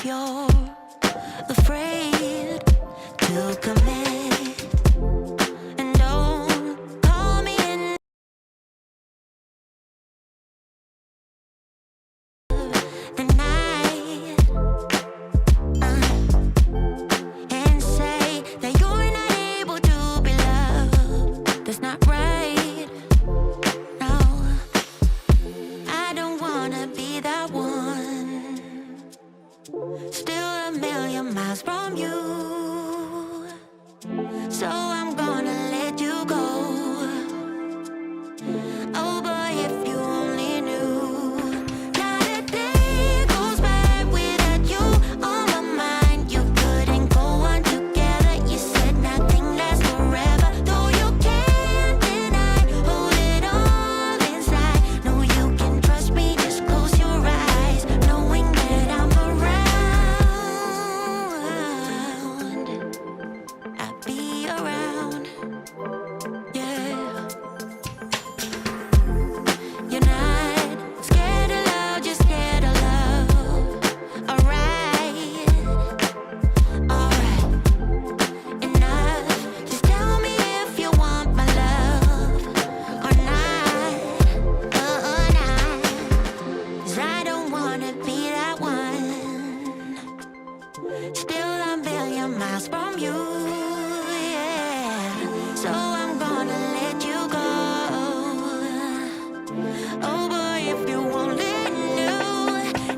if you're afraid to commit, and don't call me in the night and say that you're not able to be loved. That's not right. No, I don't wanna be that one. Still a million miles from you, so I'm gonna let you go. Oh boy, if you only knew, not a day goes by without you on my mind. You couldn't go on together. You said nothing lasts forever, though you can't deny. Hold it all inside. No, you can trust me. Just close your eyes, knowing that I'm around. I'll be around. Yeah. You're not scared of love, just scared of love. Alright, alright, enough. Just tell me if you want my love or not, or not. 'Cause I don't wanna be that one. Still a million miles from you, yeah. So I'm gonna let you go. Oh boy, if you only knew,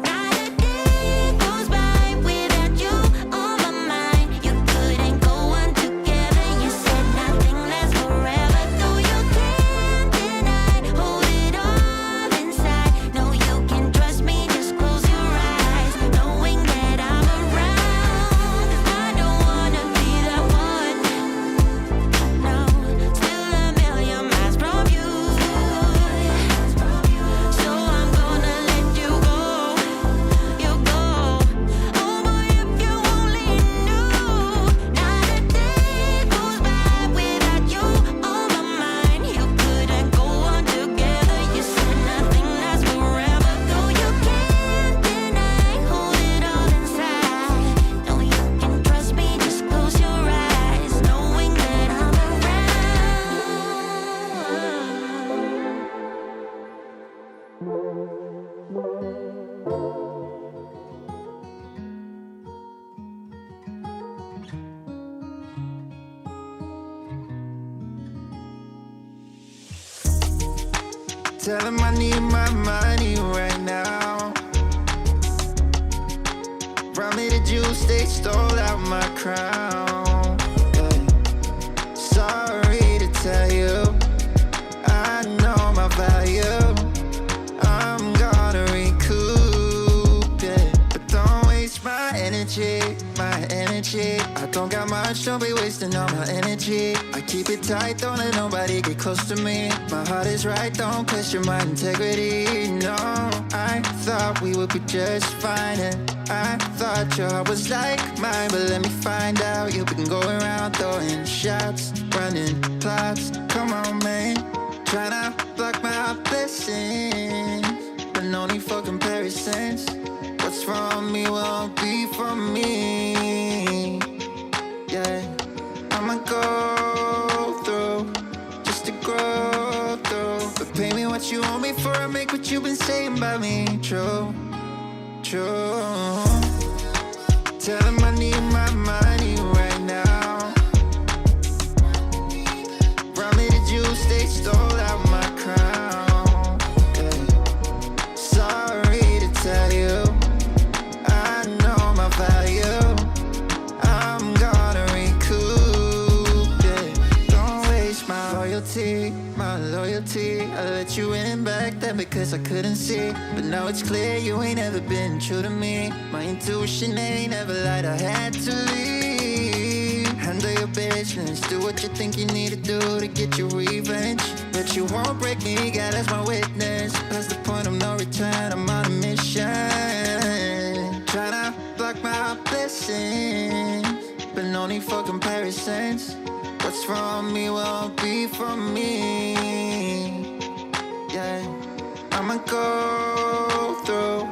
not a day goes by without you on my mind. You couldn't go on together. You said nothing lasts forever, though you can't deny. Hold it all inside. No, you can trust me. Just close your eyes, knowing that I'm around. 'Cause I don't wanna be that one. No, still a million miles from you. So I'm gonna let you go. You go. Oh boy, if you only knew, not a day goes by without you on my mind. You couldn't go on together. You said nothing lasts forever, though you can't deny. Hold it all inside. No, you can trust me. Just close your eyes, knowing that I'm around. Tell him I need my money right now. Brought me the juice, they stole out my crown. Yeah. Sorry to tell you, I know my value. I'm gonna recoup, yeah. But don't waste my energy, my energy. I don't got much, don't be wasting all my energy. I keep it tight, don't let nobody get close to me. My heart is right, don't question my integrity. No, I thought we would be just fine, and I thought your heart was like mine. But let me find out, you've been going around throwing shots, running plots. Come on, man, tryna block my blessings, but no need for comparisons. What's from me won't be from me. Yeah, I'ma go through just to grow through. But pay me what you owe me for, I make what you've been saying about me true, true. Tell him I need my money right now. Brought me the juice, they stole out my crown. Yeah. Sorry to tell you, I know my value. I'm gonna recoup, yeah. Don't waste my loyalty, my loyalty. I let you in back then because I couldn't see, but now it's clear you ain't ever been true to me. My intuition ain't ever lied, I had to leave. Handle your business, do what you think you need to do to get your revenge. But you won't break me, God as my witness. Past the point of no return, I'm on a mission. Tryna block my blessings, but no need for comparisons. What's from me won't be from me. Yeah, I'ma go through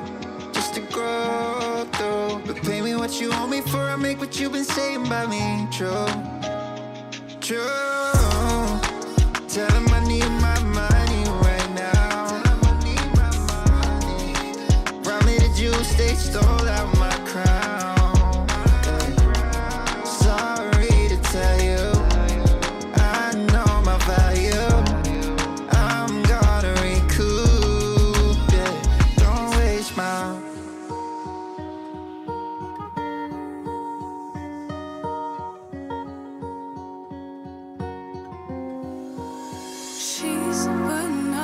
just to grow through. But pay me what you owe me for, I make what you've been saying about me true. True. Tell him I need my money right now. Rob me the jewels, they stole out my crown. Sorry to tell you, I know my value. I'm gonna recoup, yeah. Don't waste my. She's putting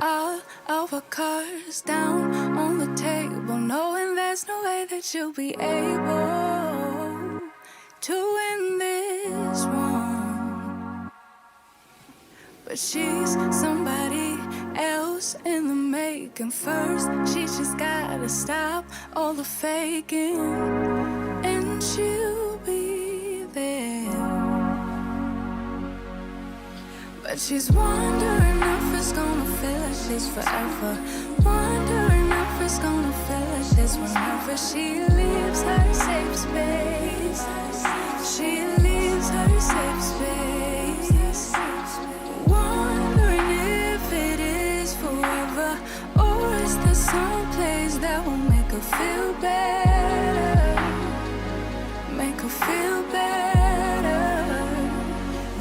all of her cards down on the table, knowing there's no way that you'll be able to win this one. But she's somebody else in the making. First, she just gotta stop all the faking, and she'll be there. But she's wondering if it's gonna feel like she's forever. Wondering if it's gonna feel like she's whenever she leaves her safe space. She leaves her safe space. Wondering if it is forever, or is there some place that will make her feel better? Make her feel better.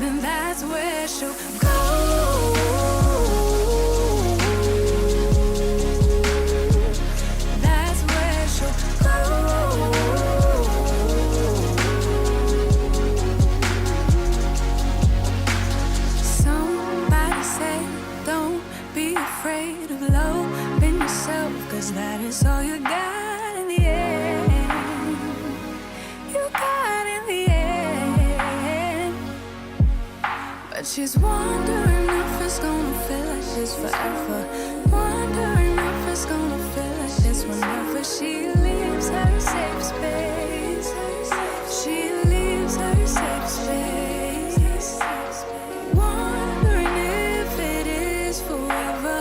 Then that's where she'll go. That's where she'll go. Somebody say, don't be afraid of loving yourself, 'cause that is all you got in the end. You got in the end. But she's wondering if it's gonna feel like she's forever. Wondering if it's gonna feel like she's whenever she leaves her safe space. She leaves her safe space. Wondering if it is forever,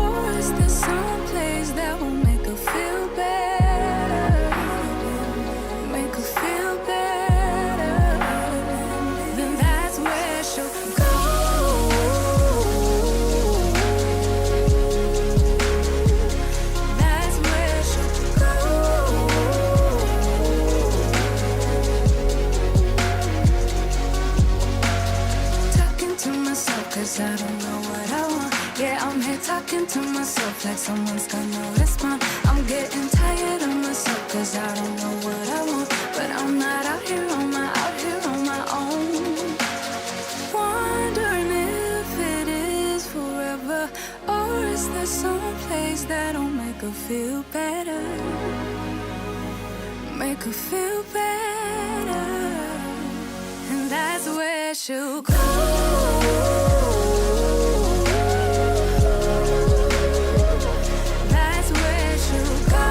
or is there some place that will make her feel better? Make her feel better. Then that's where she'll go. That's where she'll go. Talking to myself 'cause I don't know what I want. Yeah, I'm here talking to myself like someone's gonna respond. I'm getting tired of myself 'cause I don't know what I want. But I'm not out here on my own. Wondering if it is forever, or is there some place that'll make her feel better? Make her feel better. And that's where she'll go. That's where she'll go.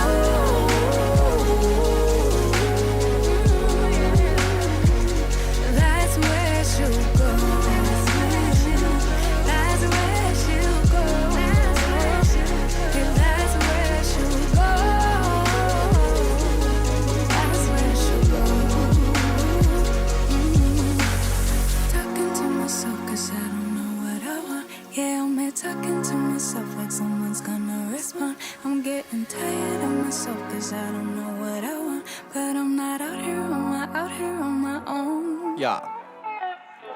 That's where she'll go. That's where she'll go. Yeah, that's where she'll go. That's where she'll go. Talking to myself 'cause I don't know what I want. Yeah, I'm here talking to myself like someone's gonna respond. I'm getting tired of myself 'cause I don't know what I want. But I'm not out here on my own. Yeah.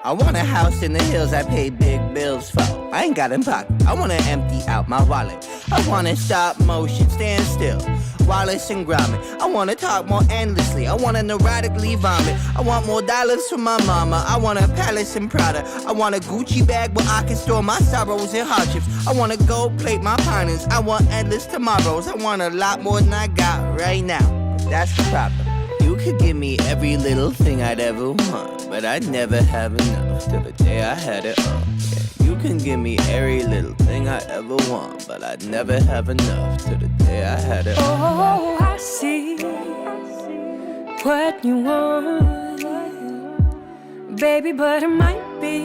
I want a house in the hills I pay big bills for. I ain't got in pocket. I wanna empty out my wallet. I wanna stop motion, stand still. Wallace and Gromit. I wanna talk more endlessly. I wanna neurotically vomit. I want more dollars from my mama. I want a palace and Prada. I want a Gucci bag where I can store my sorrows and hardships. I wanna gold plate my partners. I want endless tomorrows. I want a lot more than I got right now. That's the problem. You could give me every little thing I'd ever want, but I'd never have enough till the day I had it all. Yeah, you can give me every little thing I ever want, but I'd never have enough till the day I had it all. Oh, I see what you want, baby, but it might be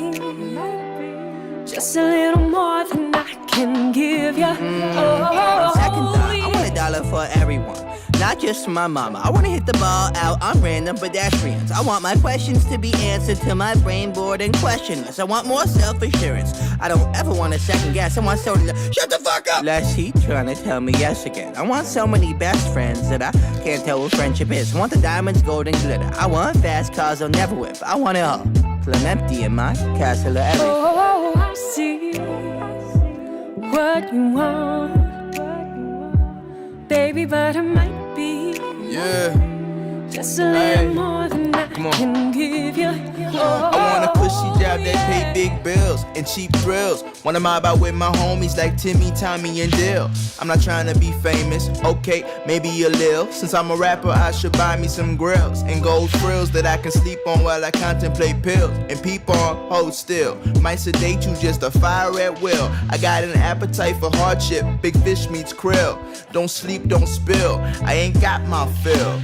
just a little more than I can give you. On second thought, I want $1 for everyone. not just from my mama. I wanna hit the ball out on random pedestrians. I want my questions to be answered till my brain bored and questionless. I want more self-assurance. I don't ever want to second guess. I want someone to shut the fuck up. Less heat trying to tell me yes again. I want so many best friends that I can't tell what friendship is. I want the diamonds, gold, and glitter. I want fast cars I'll never whip. I want it all till I'm empty in my castle of everything. Oh, I see what you want, baby, but I might be just a little more than I can give you. Oh. I want a cushy job that pay big bills and cheap thrills. Wanna mob out with my homies like Timmy, Tommy, and Dill. I'm not trying to be famous, okay, maybe a lil. Since I'm a rapper, I should buy me some grills and gold frills that I can sleep on while I contemplate pills and peep on, hold still. Might sedate you, just a fire at will. I got an appetite for hardship, big fish meets krill. Don't sleep, don't spill, I ain't got my fill.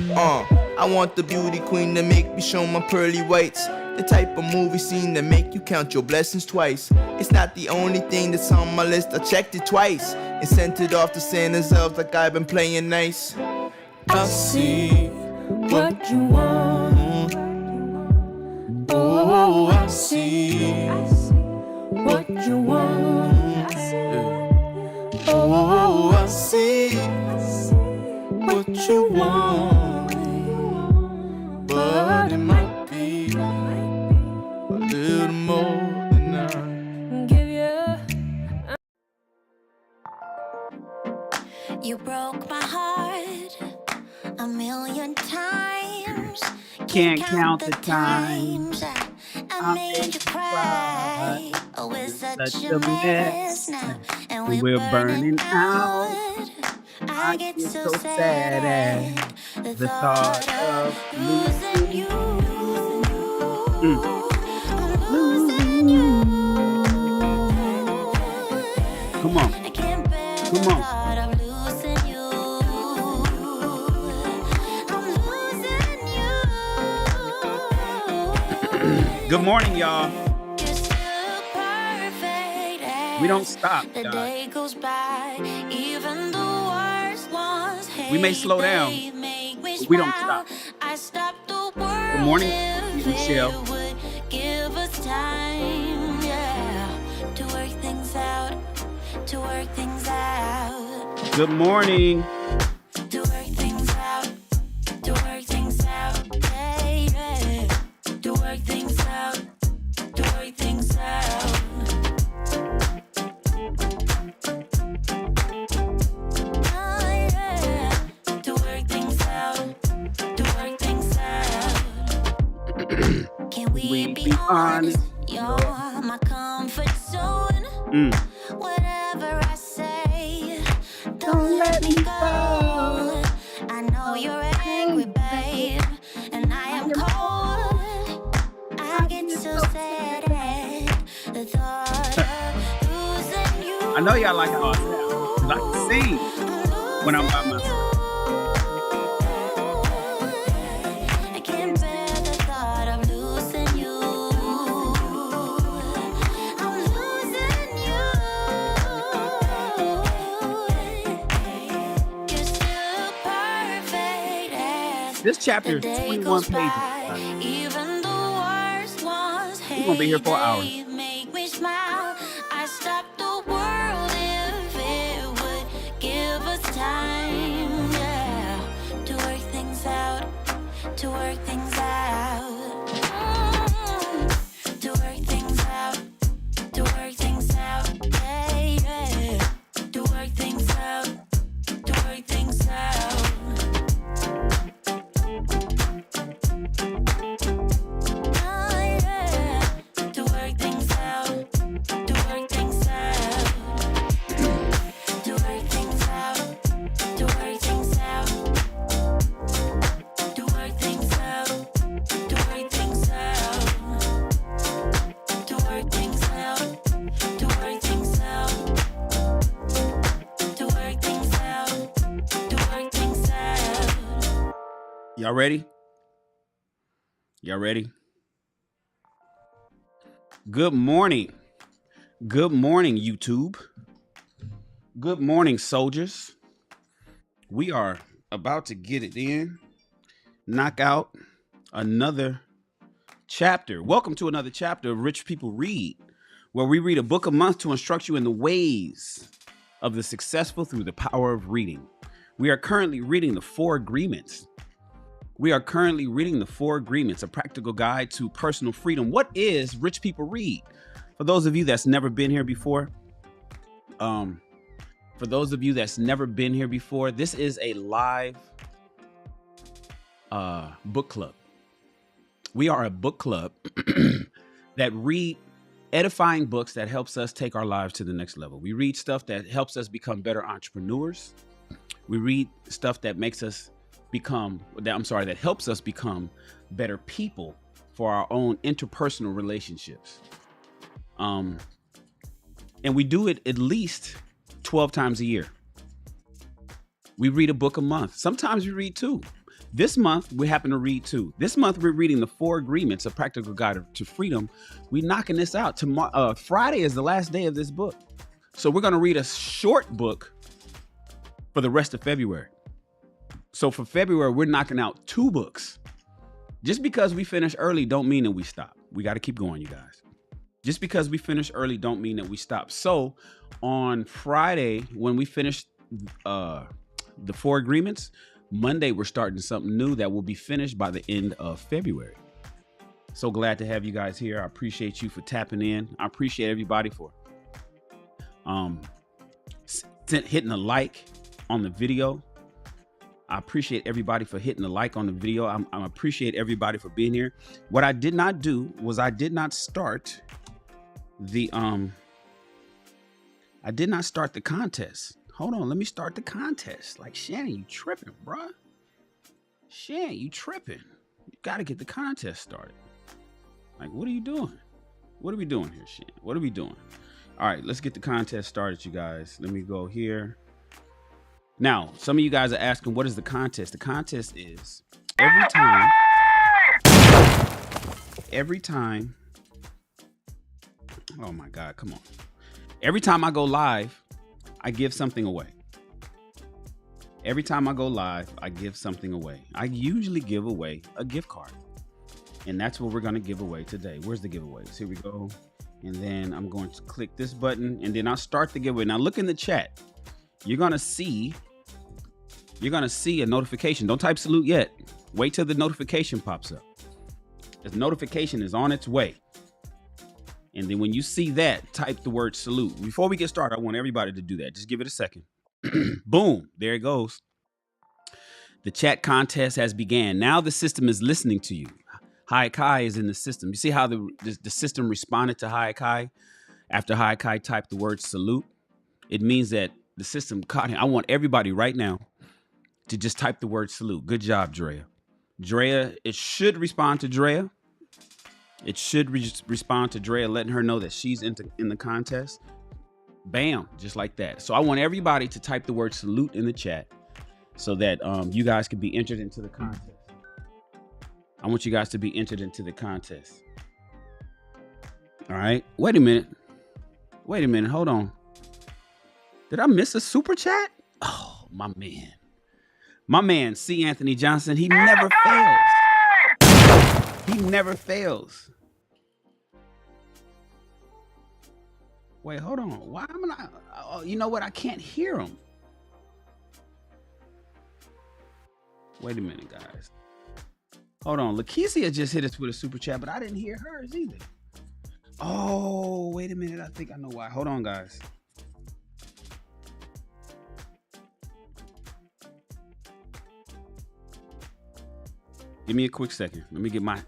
I want the beauty queen to make me show my pearly whites. The type of movie scene that make you count your blessings twice. It's not the only thing that's on my list, I checked it twice and sent it off to Santa's elves like I've been playing nice. I see what you want. Oh, I see what you want. Oh, I see what you want. But it might be a little more than I give you. You broke my heart a million times. Can't count the times I made you cry. Oh, it's such a mess now, and we're burning out. I get so sad at the thought of losing you. I'm losing you. Come on. I can't bear the Come on. thought of losing you. I'm losing you. Good morning, y'all. You're still perfect as We don't stop, the guys. day goes by. Even the worst ones hate We may slow down, they make me but we don't smile. stop. I stopped the world. Good morning, if Michelle. it would give us time, yeah, to work things out, to work things out, Good morning. to work things out, to work things out, yeah, yeah, to work things out, to work things out. Oh, yeah, to work things out, to work things out. Can we be honest? You're my comfort zone. Whatever I say, don't let me go. I know you're angry, babe, and I am cold. I get so sad at the thought of losing you. I know y'all like how I sound. 'Cause I can sing when I'm by myself. I can't bear the thought of losing you. I'm losing you. You're still perfect as This chapter the is day 21 goes pages. by. guys. Even the worst ones We're gonna be here for hours. hate, they make me smile. I stopped the world if it would give us time, yeah, to work things out, to work things out. To work things out, to work things out, yeah, yeah, to work things out, to work things out. Oh, yeah, to work things out, to work things out. To work things out, to work things out. To work things out, to work things out. To work things out, to work things out. To work things out, to work things out. Y'all ready? Y'all ready? Good morning. Good morning, YouTube. Good morning, soldiers. We are about to get it in. Knock out another chapter. Welcome to another chapter of Rich People Read, where we read a book a month to instruct you in the ways of the successful through the power of reading. We are currently reading the 4 Agreements. A practical guide to personal freedom. What is Rich People Read? For those of you that's never been here before, this is a live book club. We are a book club that read edifying books that helps us take our lives to the next level. We read stuff that helps us become better entrepreneurs. We read stuff that helps us become better people for our own interpersonal relationships. And we do it at least 12 times a year. We read a book a month. Sometimes we read 2. This month, we happen to read 2. This month, we're reading the 4 Agreements, a practical guide to freedom. We're knocking this out. Tomorrow, Friday is the last day of this book. So we're going to read a short book for the rest of February. So for February, we're knocking out 2 books. Just because we finish early don't mean that we stop. We got to keep going, you guys. Just because we finish early don't mean that we stop. So on Friday, when we finish the 4 Agreements, Monday, we're starting something new that will be finished by the end of February. So glad to have you guys here. I appreciate you for tapping in. I appreciate everybody for hitting a like on the video. I appreciate everybody for hitting the like on the video. I appreciate everybody for being here. What I did not do was I did not start the contest. Hold on, let me start the contest. Like, Shannon, you tripping, bruh. Shannon, you tripping. You got to get the contest started. Like, what are you doing? What are we doing here, Shannon? What are we doing? All right, let's get the contest started, you guys. Let me go here. Now, some of you guys are asking, what is the contest? The contest is every time. Oh my God, come on. Every time I go live, I give something away. Every time I go live, I give something away. I usually give away a gift card. And that's what we're going to give away today. Where's the giveaways? Here we go. And then I'm going to click this button and then I'll start the giveaway. Now look in the chat. You're going to see a notification. Don't type salute yet. Wait till the notification pops up. The notification is on its way. And then when you see that, type the word salute. Before we get started, I want everybody to do that. Just give it a second. Boom. There it goes. The chat contest has began. Now the system is listening to you. Haikai is in the system. You see how the system responded to Haikai after Haikai typed the word salute? It means that the system caught him. I want everybody right now to just type the word salute. Good job, Drea. Drea, it should respond to Drea. It should respond to Drea, letting her know that she's in the contest. Bam, just like that. So I want everybody to type the word salute in the chat so that you guys can be entered into the contest. I want you guys to be entered into the contest. All right. Wait a minute. Hold on. Did I miss a super chat? Oh, my man. My man, C. Anthony Johnson, he never fails. He never fails. Wait, hold on. Why am I not? Oh, you know what? I can't hear him. Wait a minute, guys. Hold on. Lakeisha just hit us with a super chat, but I didn't hear hers either. Oh, wait a minute. I think I know why. Hold on, guys. Give me a quick second. Let me get my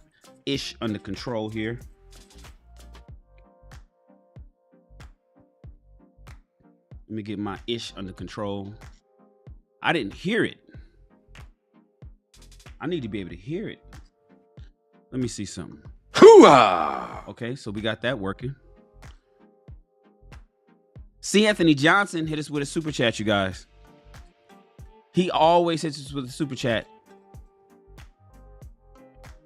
ish under control here. Let me get my ish under control. I didn't hear it. I need to be able to hear it. Let me see something. Hoo-ah! Okay, so we got that working. C. Anthony Johnson hit us with a super chat, you guys. He always hits us with a super chat.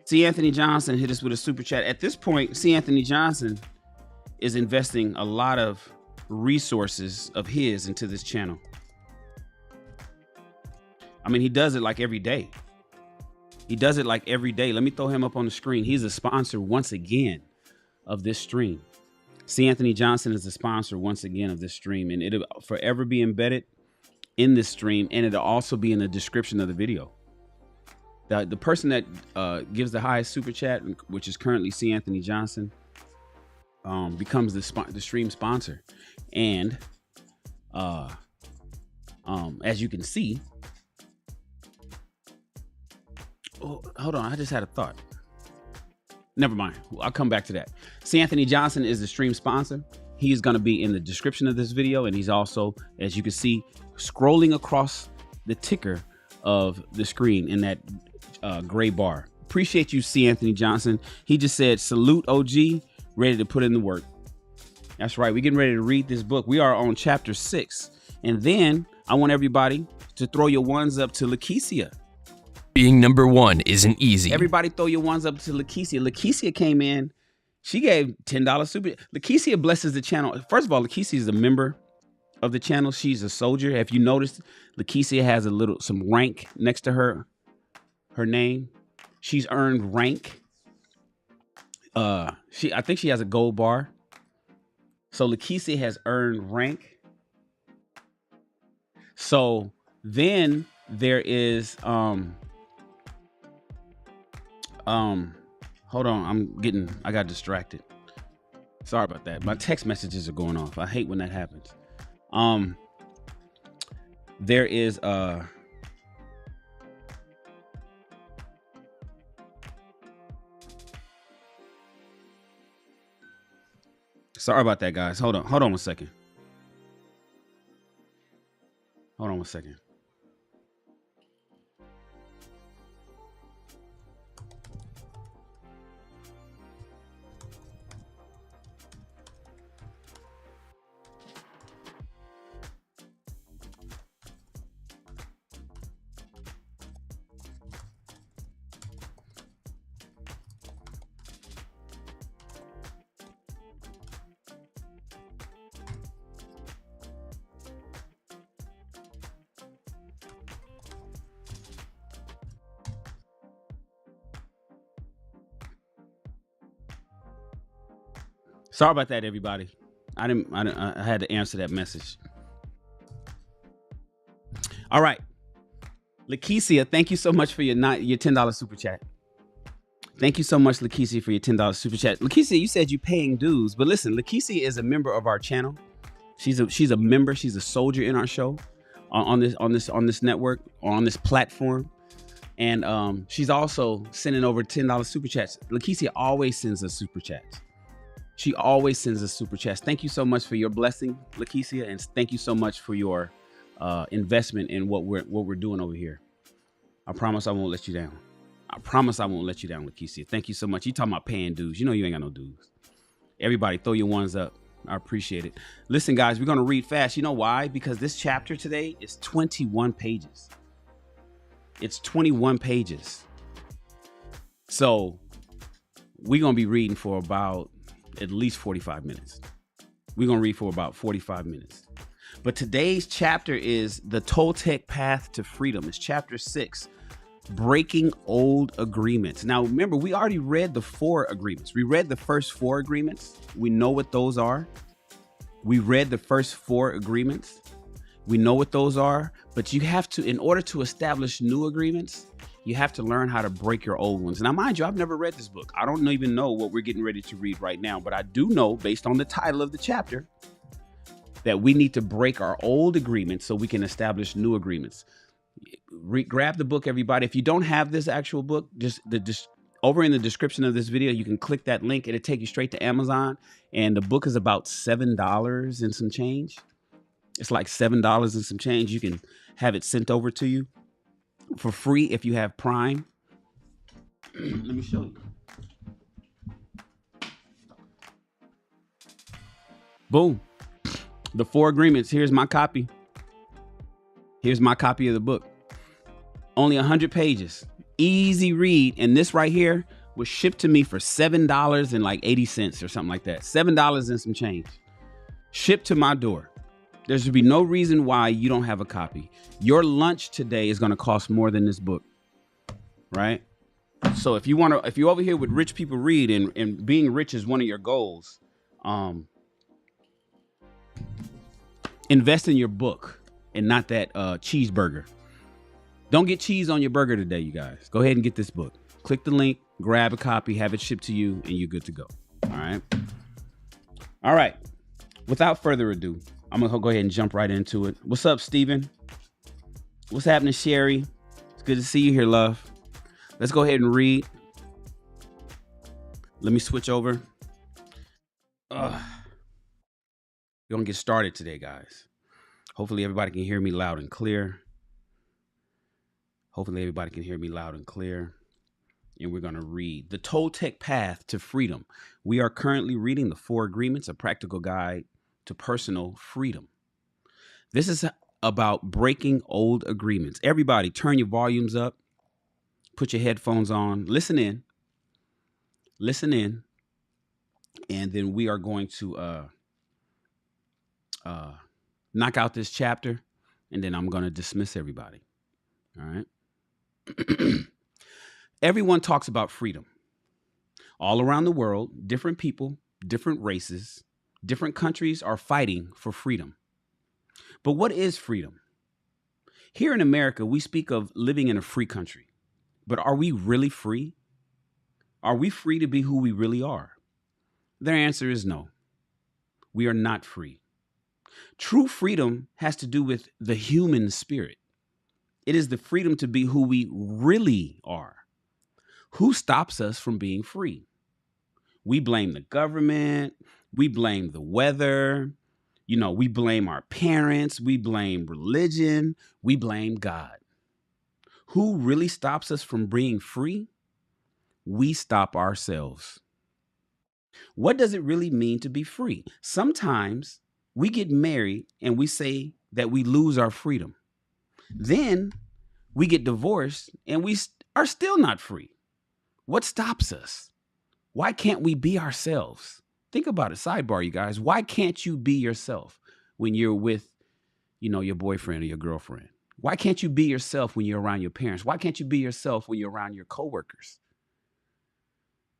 C. Anthony Johnson hit us with a super chat. At this point, C. Anthony Johnson is investing a lot of resources of his into this channel. I mean, he does it like every day. He does it like every day. Let me throw him up on the screen. He's a sponsor once again of this stream. C. Anthony Johnson is the sponsor once again of this stream, and it'll forever be embedded in this stream, and it'll also be in the description of the video. The person that gives the highest super chat, which is currently C. Anthony Johnson, becomes the stream sponsor. And as you can see, oh, hold on, I just had a thought. Never mind. I'll come back to that. C. Anthony Johnson is the stream sponsor. He's going to be in the description of this video. And he's also, as you can see, scrolling across the ticker of the screen in that gray bar. Appreciate you, C. Anthony Johnson. He just said, salute OG, ready to put in the work. That's right. We're getting ready to read this book. We are on chapter 6. And then I want everybody to throw your ones up to Lakeisha. Being number one isn't easy. Everybody throw your ones up to Lakeisha. Lakeisha came in. She gave $10 super. Lakeisha blesses the channel. First of all, Lakeisha is a member of the channel. She's a soldier. If you noticed, Lakeisha has some rank next to her name. She's earned rank. I think she has a gold bar. So Lakeisha has earned rank. So then there is hold on, I got distracted. Sorry about that. My text messages are going off. I hate when that happens. There is sorry about that, guys. Hold on one second. Hold on one second. Sorry about that, everybody. I had to answer that message. All right. Lakeisha, thank you so much for your $10 super chat. Thank you so much, Lakeisha, for your $10 super chat. Lakeisha, you said you're paying dues, but listen, Lakeisha is a member of our channel. She's a member. She's a soldier in our show on this network, or on this platform. And she's also sending over $10 super chats. Lakeisha always sends us super chats. She always sends us super chats. Thank you so much for your blessing, Lakeisha, and thank you so much for your investment in what we're doing over here. I promise I won't let you down. I promise I won't let you down, Lakeisha. Thank you so much. You talking about paying dues? You know you ain't got no dues. Everybody, throw your ones up. I appreciate it. Listen, guys, we're gonna read fast. You know why? Because this chapter today is 21 pages. It's 21 pages. So we're gonna be reading for about at least 45 minutes. We're going to read for about 45 minutes. But today's chapter is the Toltec Path to Freedom. It's chapter 6, Breaking Old Agreements. Now, remember, we already read the 4 agreements. We read the first 4 agreements. We know what those are. We read the first 4 agreements. We know what those are. But you have to, in order to establish new agreements, you have to learn how to break your old ones. Now, mind you, I've never read this book. I don't even know what we're getting ready to read right now, but I do know, based on the title of the chapter, that we need to break our old agreements so we can establish new agreements. Grab the book, everybody. If you don't have this actual book, just over in the description of this video, you can click that link. It'll take you straight to Amazon. And the book is about $7 and some change. It's like $7 and some change. You can have it sent over to you for free if you have Prime. Let me show you. Boom. The 4 agreements. Here's my copy. Here's my copy of the book. Only 100 pages. Easy read. And this right here was shipped to me for $7.80 or something like that. $7 and some change. Shipped to my door. There should be no reason why you don't have a copy. Your lunch today is going to cost more than this book, right? So if you over here with Rich People Read and being rich is one of your goals, invest in your book and not that cheeseburger. Don't get cheese on your burger today, you guys. Go ahead and get this book. Click the link, grab a copy, have it shipped to you, and you're good to go. All right. Without further ado, I'm going to go ahead and jump right into it. What's up, Steven? What's happening, Sherry? It's good to see you here, love. Let's go ahead and read. Let me switch over. We're going to get started today, guys. Hopefully everybody can hear me loud and clear. And we're going to read The Toltec Path to Freedom. We are currently reading The 4 Agreements, a practical guide to personal freedom. This is about breaking old agreements. Everybody, turn your volumes up. Put your headphones on. Listen in. And then we are going to knock out this chapter. And then I'm going to dismiss everybody. All right. Everyone talks about freedom. All around the world, different people, different races, different countries are fighting for freedom. But what is freedom? Here in America, we speak of living in a free country. But are we really free? Are we free to be who we really are? Their answer is no. We are not free. True freedom has to do with the human spirit. It is the freedom to be who we really are. Who stops us from being free? We blame the government. We blame the weather. We blame our parents. We blame religion. We blame God. Who really stops us from being free? We stop ourselves. What does it really mean to be free? Sometimes we get married and we say that we lose our freedom. Then we get divorced and we are still not free. What stops us? Why can't we be ourselves? Think about it. Sidebar, you guys. Why can't you be yourself when you're with, your boyfriend or your girlfriend? Why can't you be yourself when you're around your parents? Why can't you be yourself when you're around your coworkers?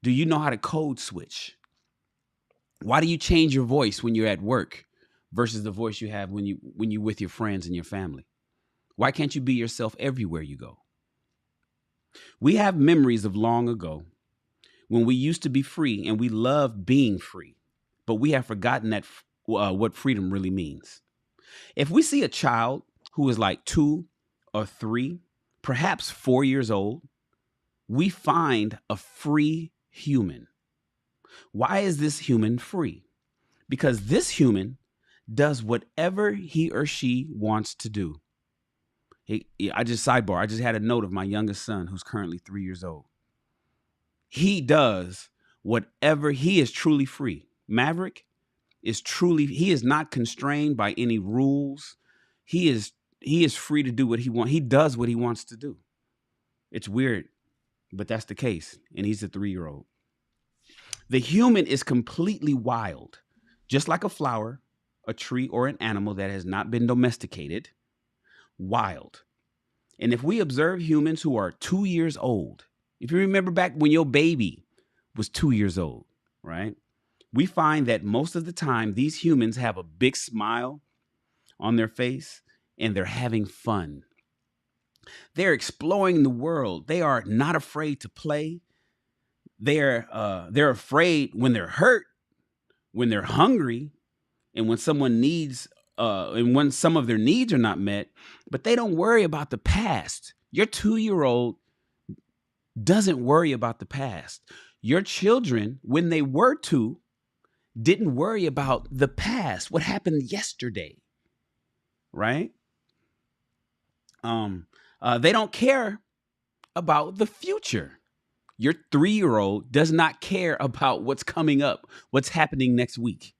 Do you know how to code switch? Why do you change your voice when you're at work versus the voice you have when you're with your friends and your family? Why can't you be yourself everywhere you go? We have memories of long ago when we used to be free and we loved being free, but we have forgotten that what freedom really means. If we see a child who is like 2 or 3, perhaps 4 years old, we find a free human. Why is this human free? Because this human does whatever he or she wants to do. I just had a note of my youngest son who's currently 3 years old. He does whatever, he is truly free. Maverick he is not constrained by any rules. He is free to do what he wants. He does what he wants to do. It's weird, but that's the case. And he's a 3-year-old. The human is completely wild, just like a flower, a tree, or an animal that has not been domesticated. Wild. And if we observe humans who are 2 years old, if you remember back when your baby was 2 years old, right? We find that most of the time these humans have a big smile on their face and they're having fun. They're exploring the world. They are not afraid to play. They're afraid when they're hurt, when they're hungry, and when someone needs and when some of their needs are not met, but they don't worry about the past. Your 2-year-old doesn't worry about the past. Your children, when they were 2, didn't worry about the past, what happened yesterday, right? They don't care about the future. Your 3-year-old does not care about what's coming up, what's happening next week.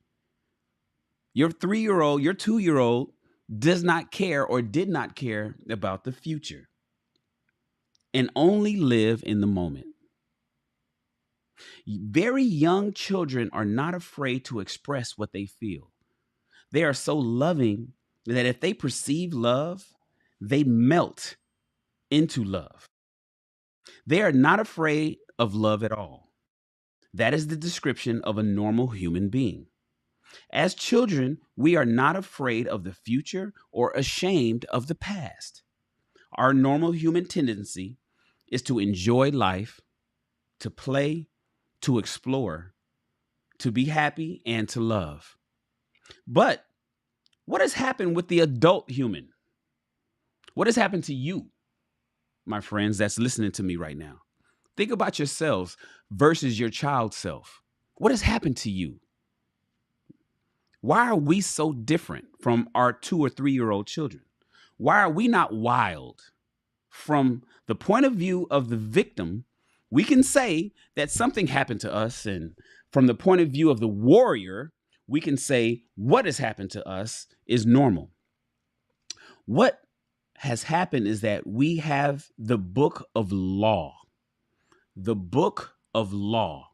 Your 3-year-old, your 2-year-old does not care or did not care about the future and only live in the moment. Very young children are not afraid to express what they feel. They are so loving that if they perceive love, they melt into love. They are not afraid of love at all. That is the description of a normal human being. As children, we are not afraid of the future or ashamed of the past. Our normal human tendency is to enjoy life, to play, to explore, to be happy, and to love. But what has happened with the adult human? What has happened to you, my friends, that's listening to me right now? Think about yourselves versus your child self. What has happened to you? Why are we so different from our 2 or 3-year-old children? Why are we not wild? From the point of view of the victim, we can say that something happened to us. And from the point of view of the warrior, we can say what has happened to us is normal. What has happened is that we have the book of law. The book of law.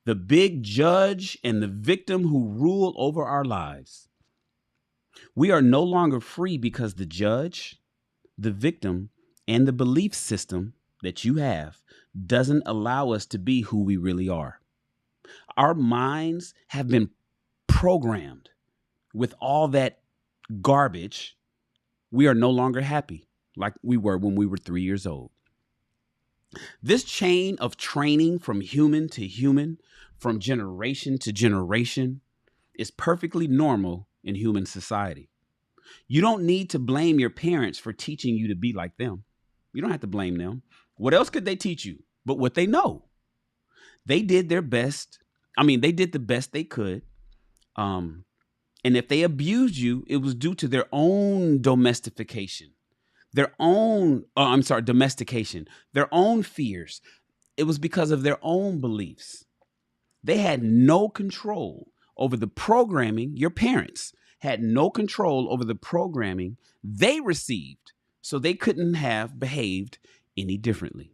The big judge and the victim who rule over our lives. We are no longer free because the judge, the victim, and the belief system that you have doesn't allow us to be who we really are. Our minds have been programmed with all that garbage. We are no longer happy like we were when we were 3 years old. This chain of training from human to human, from generation to generation, is perfectly normal in human society. You don't need to blame your parents for teaching you to be like them. You don't have to blame them. What else could they teach you but what they know? They did their best. They did the best they could. And if they abused you, it was due to their own domestication, domestication, their own fears. It was because of their own beliefs. They had no control over the programming. Your parents had no control over the programming they received, so they couldn't have behaved any differently.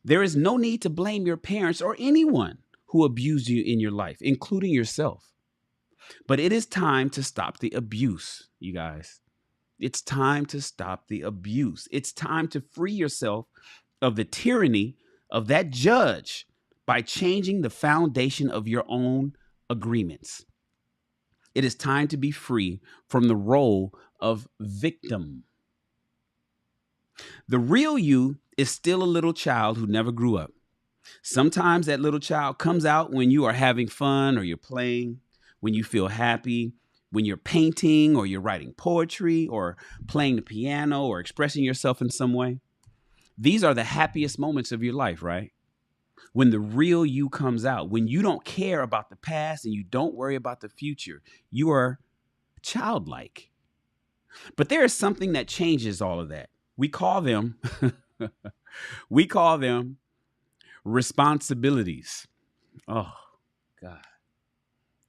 There is no need to blame your parents or anyone who abused you in your life, including yourself. But it is time to stop the abuse, you guys. It's time to stop the abuse. It's time to free yourself of the tyranny of that judge by changing the foundation of your own agreements. It is time to be free from the role of victim. The real you is still a little child who never grew up. Sometimes that little child comes out when you are having fun or you're playing, when you feel happy, when you're painting or you're writing poetry or playing the piano or expressing yourself in some way. These are the happiest moments of your life, right? When the real you comes out, when you don't care about the past and you don't worry about the future, you are childlike. But there is something that changes all of that. We call them responsibilities. Oh, God,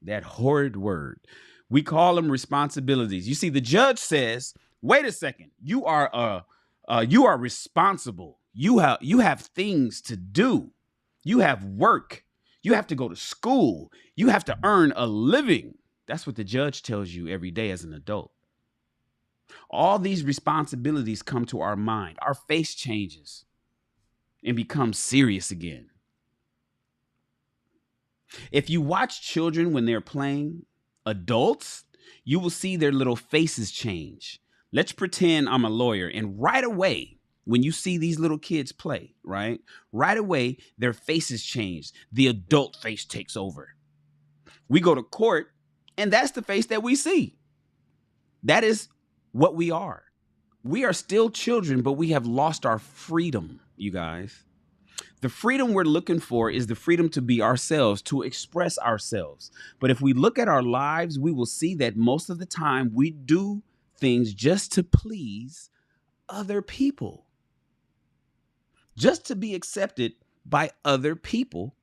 that horrid word. We call them responsibilities. You see, the judge says, wait a second, you are responsible. You have things to do. You have work. You have to go to school. You have to earn a living. That's what the judge tells you every day as an adult. All these responsibilities come to our mind. Our face changes and becomes serious again. If you watch children when they're playing, adults, you will see their little faces change. Let's pretend I'm a lawyer, and right away, when you see these little kids play, right away, their faces change. The adult face takes over. We go to court, and that's the face that we see. That is what we are. We are still children, but we have lost our freedom, you guys. The freedom we're looking for is the freedom to be ourselves, to express ourselves. But if we look at our lives, we will see that most of the time we do things just to please other people, just to be accepted by other people,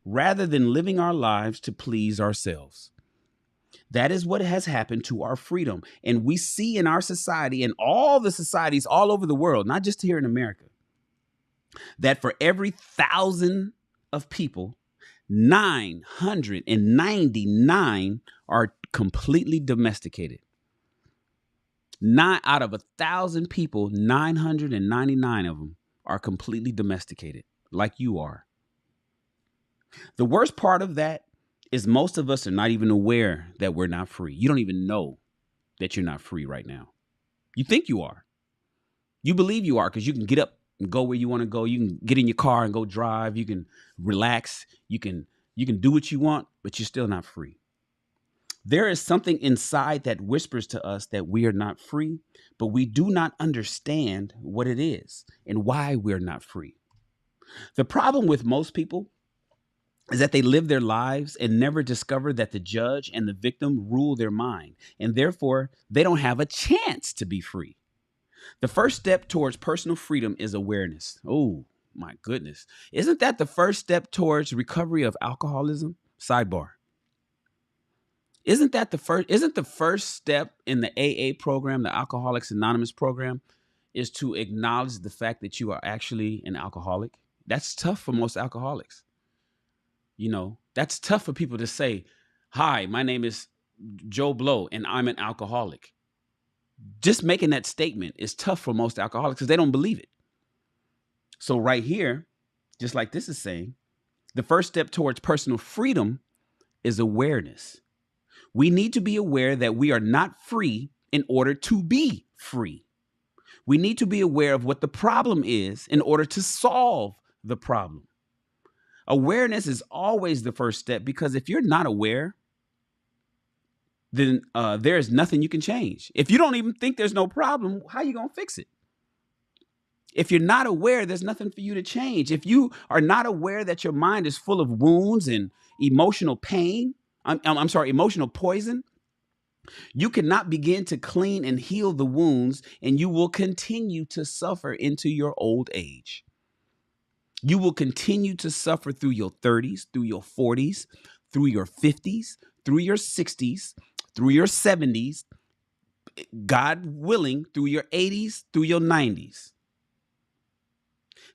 rather than living our lives to please ourselves. That is what has happened to our freedom. And we see in our society and all the societies all over the world, not just here in America, that for every 1,000 of people, 999 are completely domesticated. Out of 1,000 people, 999 of them are completely domesticated, like you are. The worst part of that is most of us are not even aware that we're not free. You don't even know that you're not free right now. You think you are. You believe you are because you can get up and go where you want to go. You can get in your car and go drive. You can relax. You can do what you want, but you're still not free. There is something inside that whispers to us that we are not free, but we do not understand what it is and why we're not free. The problem with most people is that they live their lives and never discover that the judge and the victim rule their mind, and therefore they don't have a chance to be free. The first step towards personal freedom is awareness. Oh, my goodness. Isn't that the first step towards recovery of alcoholism? Sidebar. Isn't the first step in the AA program, the Alcoholics Anonymous program, is to acknowledge the fact that you are actually an alcoholic? That's tough for most alcoholics. You know, that's tough for people to say, hi, my name is Joe Blow and I'm an alcoholic. Just making that statement is tough for most alcoholics because they don't believe it. So right here, just like this is saying, the first step towards personal freedom is awareness. We need to be aware that we are not free in order to be free. We need to be aware of what the problem is in order to solve the problem. Awareness is always the first step because if you're not aware, then there is nothing you can change. If you don't even think there's no problem, how are you going to fix it? If you're not aware, there's nothing for you to change. If you are not aware that your mind is full of wounds and emotional pain, emotional poison, you cannot begin to clean and heal the wounds, and you will continue to suffer into your old age. You will continue to suffer through your 30s, through your 40s, through your 50s, through your 60s, through your 70s, God willing, through your 80s, through your 90s.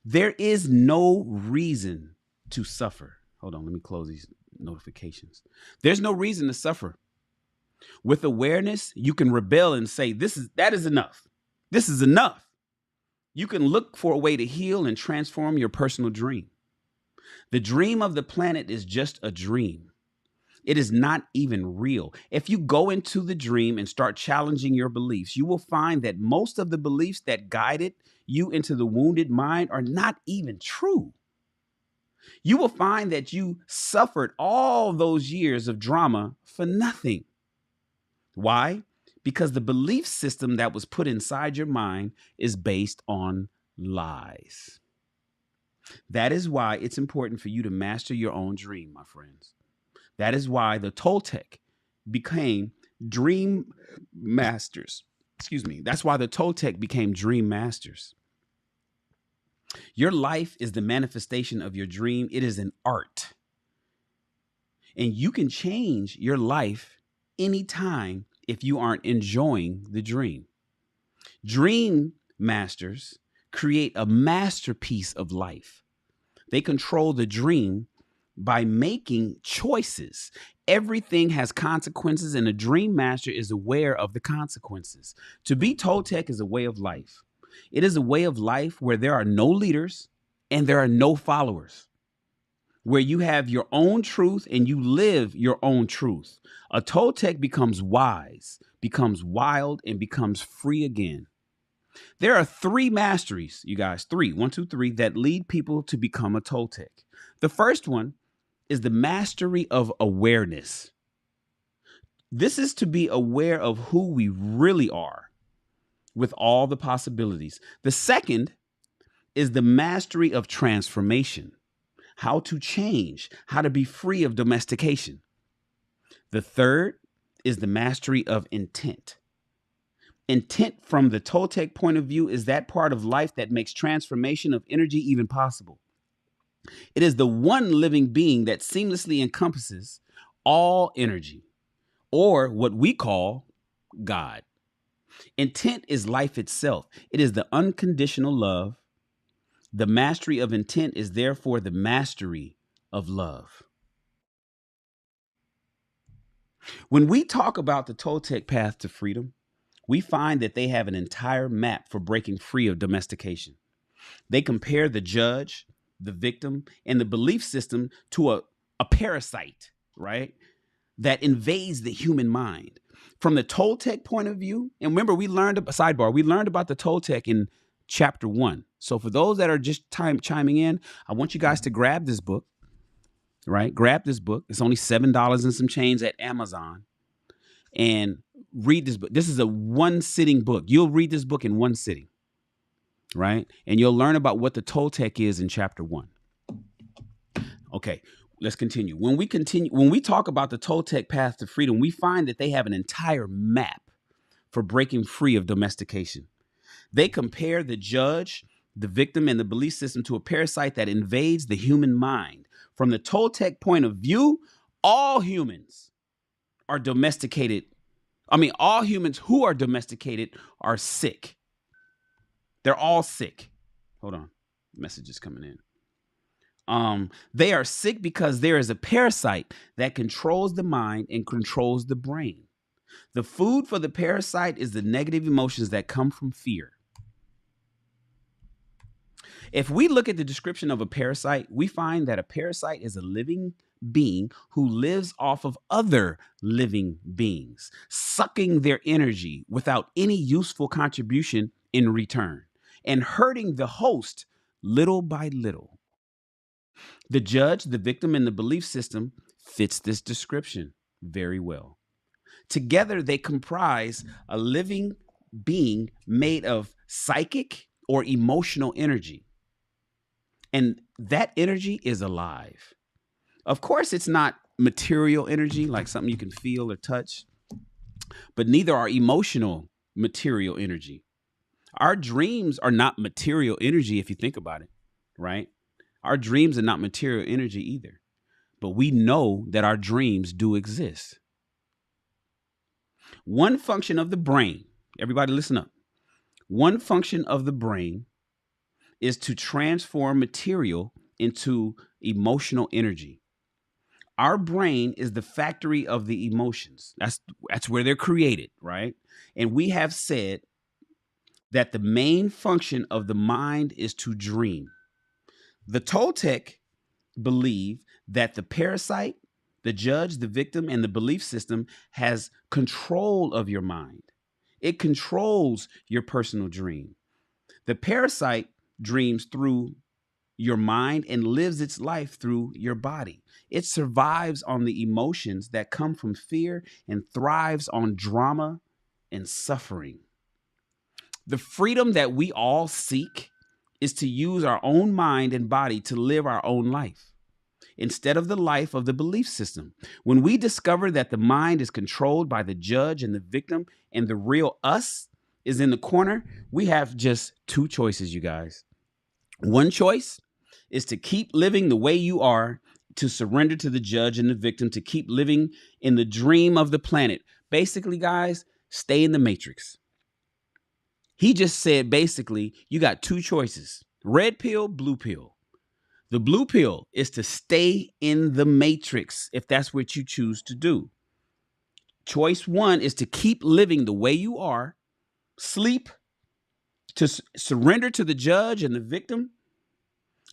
There is no reason to suffer. Hold on, let me close these notifications. There's no reason to suffer. With awareness, you can rebel and say, that is enough. This is enough. You can look for a way to heal and transform your personal dream. The dream of the planet is just a dream. It is not even real. If you go into the dream and start challenging your beliefs, you will find that most of the beliefs that guided you into the wounded mind are not even true. You will find that you suffered all those years of drama for nothing. Why? Because the belief system that was put inside your mind is based on lies. That is why it's important for you to master your own dream, my friends. That is why the Toltec became dream masters. That's why the Toltec became dream masters. Your life is the manifestation of your dream. It is an art. And you can change your life anytime if you aren't enjoying the dream. Dream masters create a masterpiece of life. They control the dream by making choices. Everything has consequences, and a dream master is aware of the consequences. To be Toltec is a way of life. It is a way of life where there are no leaders and there are no followers, where you have your own truth and you live your own truth. A Toltec becomes wise, becomes wild, and becomes free again. There are 3 masteries, you guys, 3, 1, 2, 3, that lead people to become a Toltec. The first one is the mastery of awareness. This is to be aware of who we really are with all the possibilities. The second is the mastery of transformation, how to change, how to be free of domestication. The third is the mastery of intent. Intent from the Toltec point of view is that part of life that makes transformation of energy even possible. It is the one living being that seamlessly encompasses all energy, or what we call God. Intent is life itself. It is the unconditional love. The mastery of intent is therefore the mastery of love. When we talk about the Toltec path to freedom, we find that they have an entire map for breaking free of domestication. They compare the judge, the victim, and the belief system to a parasite, right? That invades the human mind. From the Toltec point of view, and remember, we learned about the Toltec in chapter 1. So for those that are just chiming in, I want you guys to grab this book, right? Grab this book. It's only $7 and some change at Amazon. And read this book. This is a one-sitting book. You'll read this book in one sitting, right? And you'll learn about what the Toltec is in chapter 1. Okay, let's continue. When we talk about the Toltec path to freedom, we find that they have an entire map for breaking free of domestication. They compare the judge, the victim, and the belief system to a parasite that invades the human mind. From the Toltec point of view, all humans are domesticated. All humans who are domesticated are sick. They're all sick. Hold on. Message is coming in. They are sick because there is a parasite that controls the mind and controls the brain. The food for the parasite is the negative emotions that come from fear. If we look at the description of a parasite, we find that a parasite is a living being who lives off of other living beings, sucking their energy without any useful contribution in return, and hurting the host little by little. The judge, the victim, and the belief system fits this description very well. Together, they comprise a living being made of psychic or emotional energy. And that energy is alive. Of course, it's not material energy, like something you can feel or touch, but neither are emotional material energy. Our dreams are not material energy, if you think about it, right? Our dreams are not material energy either, but we know that our dreams do exist. One function of the brain, everybody listen up. One function of the brain is to transform material into emotional energy. Our brain is the factory of the emotions. That's where they're created, right? And we have said that the main function of the mind is to dream. The Toltec believe that the parasite, the judge, the victim, and the belief system has control of your mind. It controls your personal dream. The parasite dreams through your mind and lives its life through your body. It survives on the emotions that come from fear and thrives on drama and suffering. The freedom that we all seek is to use our own mind and body to live our own life instead of the life of the belief system. When we discover that the mind is controlled by the judge and the victim and the real us is in the corner, we have just two choices, you guys. One choice is to keep living the way you are, to surrender to the judge and the victim, to keep living in the dream of the planet. Basically, guys, stay in the matrix. He just said, basically, you got two choices: red pill, blue pill. The blue pill is to stay in the matrix if that's what you choose to do. Choice one is to keep living the way you are, sleep, to surrender to the judge and the victim,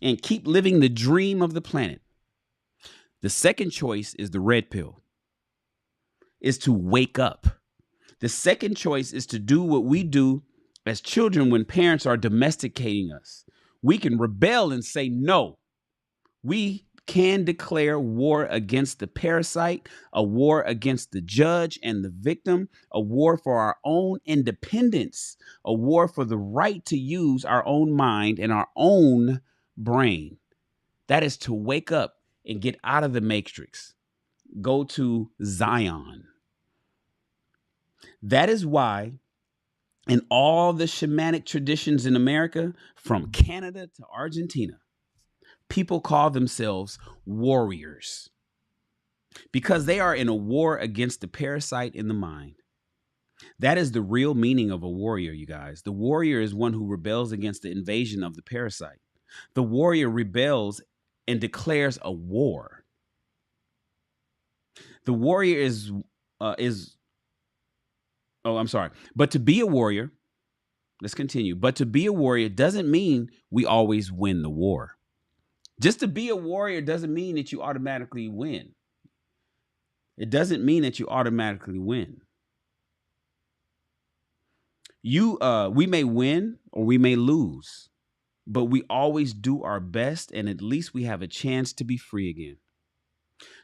and keep living the dream of the planet. The second choice is the red pill, is to wake up. The second choice is to do what we do as children when parents are domesticating us. We can rebel and say no. We can declare war against the parasite, a war against the judge and the victim, a war for our own independence, a war for the right to use our own mind and our own brain. That is to wake up and get out of the matrix. Go to Zion. That is why in all the shamanic traditions in America, from Canada to Argentina, people call themselves warriors because they are in a war against the parasite in the mind. That is the real meaning of a warrior, you guys. The warrior is one who rebels against the invasion of the parasite. The warrior rebels and declares a war. The warrior is Oh, I'm sorry. But to be a warrior, let's continue. But to be a warrior doesn't mean we always win the war. Just to be a warrior doesn't mean that you automatically win. It doesn't mean that you automatically win. We may win or we may lose, but we always do our best, and at least we have a chance to be free again.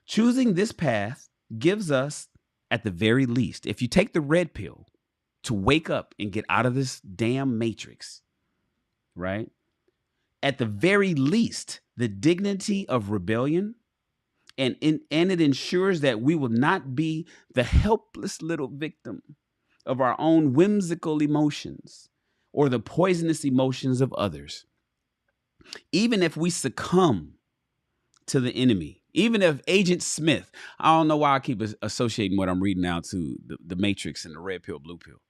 Choosing this path gives us, at the very least, if you take the red pill to wake up and get out of this damn matrix, right? At the very least, the dignity of rebellion, and it ensures that we will not be the helpless little victim of our own whimsical emotions or the poisonous emotions of others. Even if we succumb to the enemy, even if Agent Smith, I don't know why I keep associating what I'm reading now to the Matrix and the red pill, blue pill.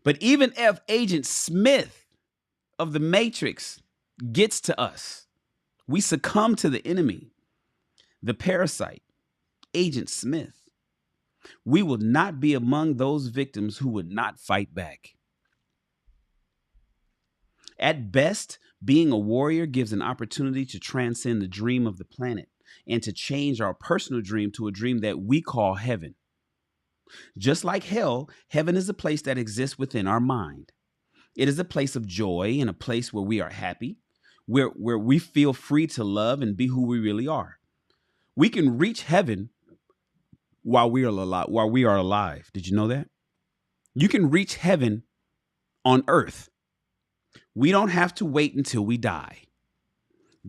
But even if Agent Smith of the Matrix gets to us, we succumb to the enemy, the parasite, Agent Smith, we will not be among those victims who would not fight back. At best, being a warrior gives an opportunity to transcend the dream of the planet and to change our personal dream to a dream that we call heaven. Just like hell, heaven is a place that exists within our mind. It is a place of joy and a place where we are happy, where we feel free to love and be who we really are. We can reach heaven while we are alive. Did you know that? You can reach heaven on earth. We don't have to wait until we die.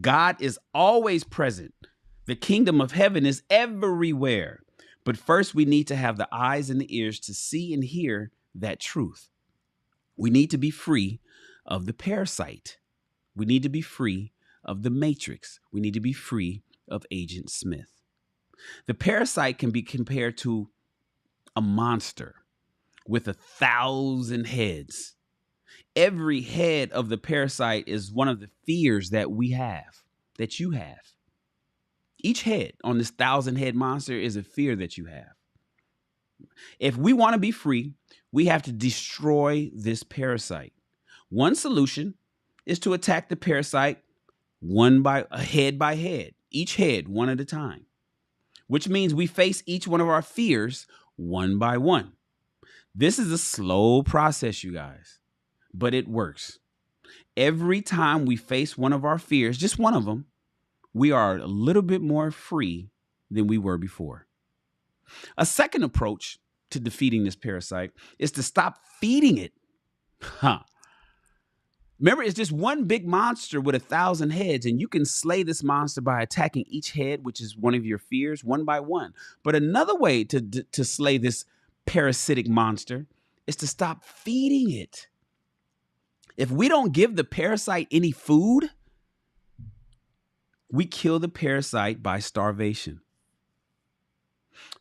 God is always present. The kingdom of heaven is everywhere. But first, we need to have the eyes and the ears to see and hear that truth. We need to be free of the parasite. We need to be free of the matrix. We need to be free of Agent Smith. The parasite can be compared to a monster with 1,000 heads. Every head of the parasite is one of the fears that we have, that you have. Each head on this 1,000-head monster is a fear that you have. If we want to be free, we have to destroy this parasite. One solution is to attack the parasite head by head, each head one at a time, which means we face each one of our fears one by one. This is a slow process, you guys, but it works. Every time we face one of our fears, just one of them, we are a little bit more free than we were before. A second approach to defeating this parasite is to stop feeding it. Remember, it's just one big monster with 1,000 heads, and you can slay this monster by attacking each head, which is one of your fears, one by one. But another way to slay this parasitic monster is to stop feeding it. If we don't give the parasite any food, we kill the parasite by starvation.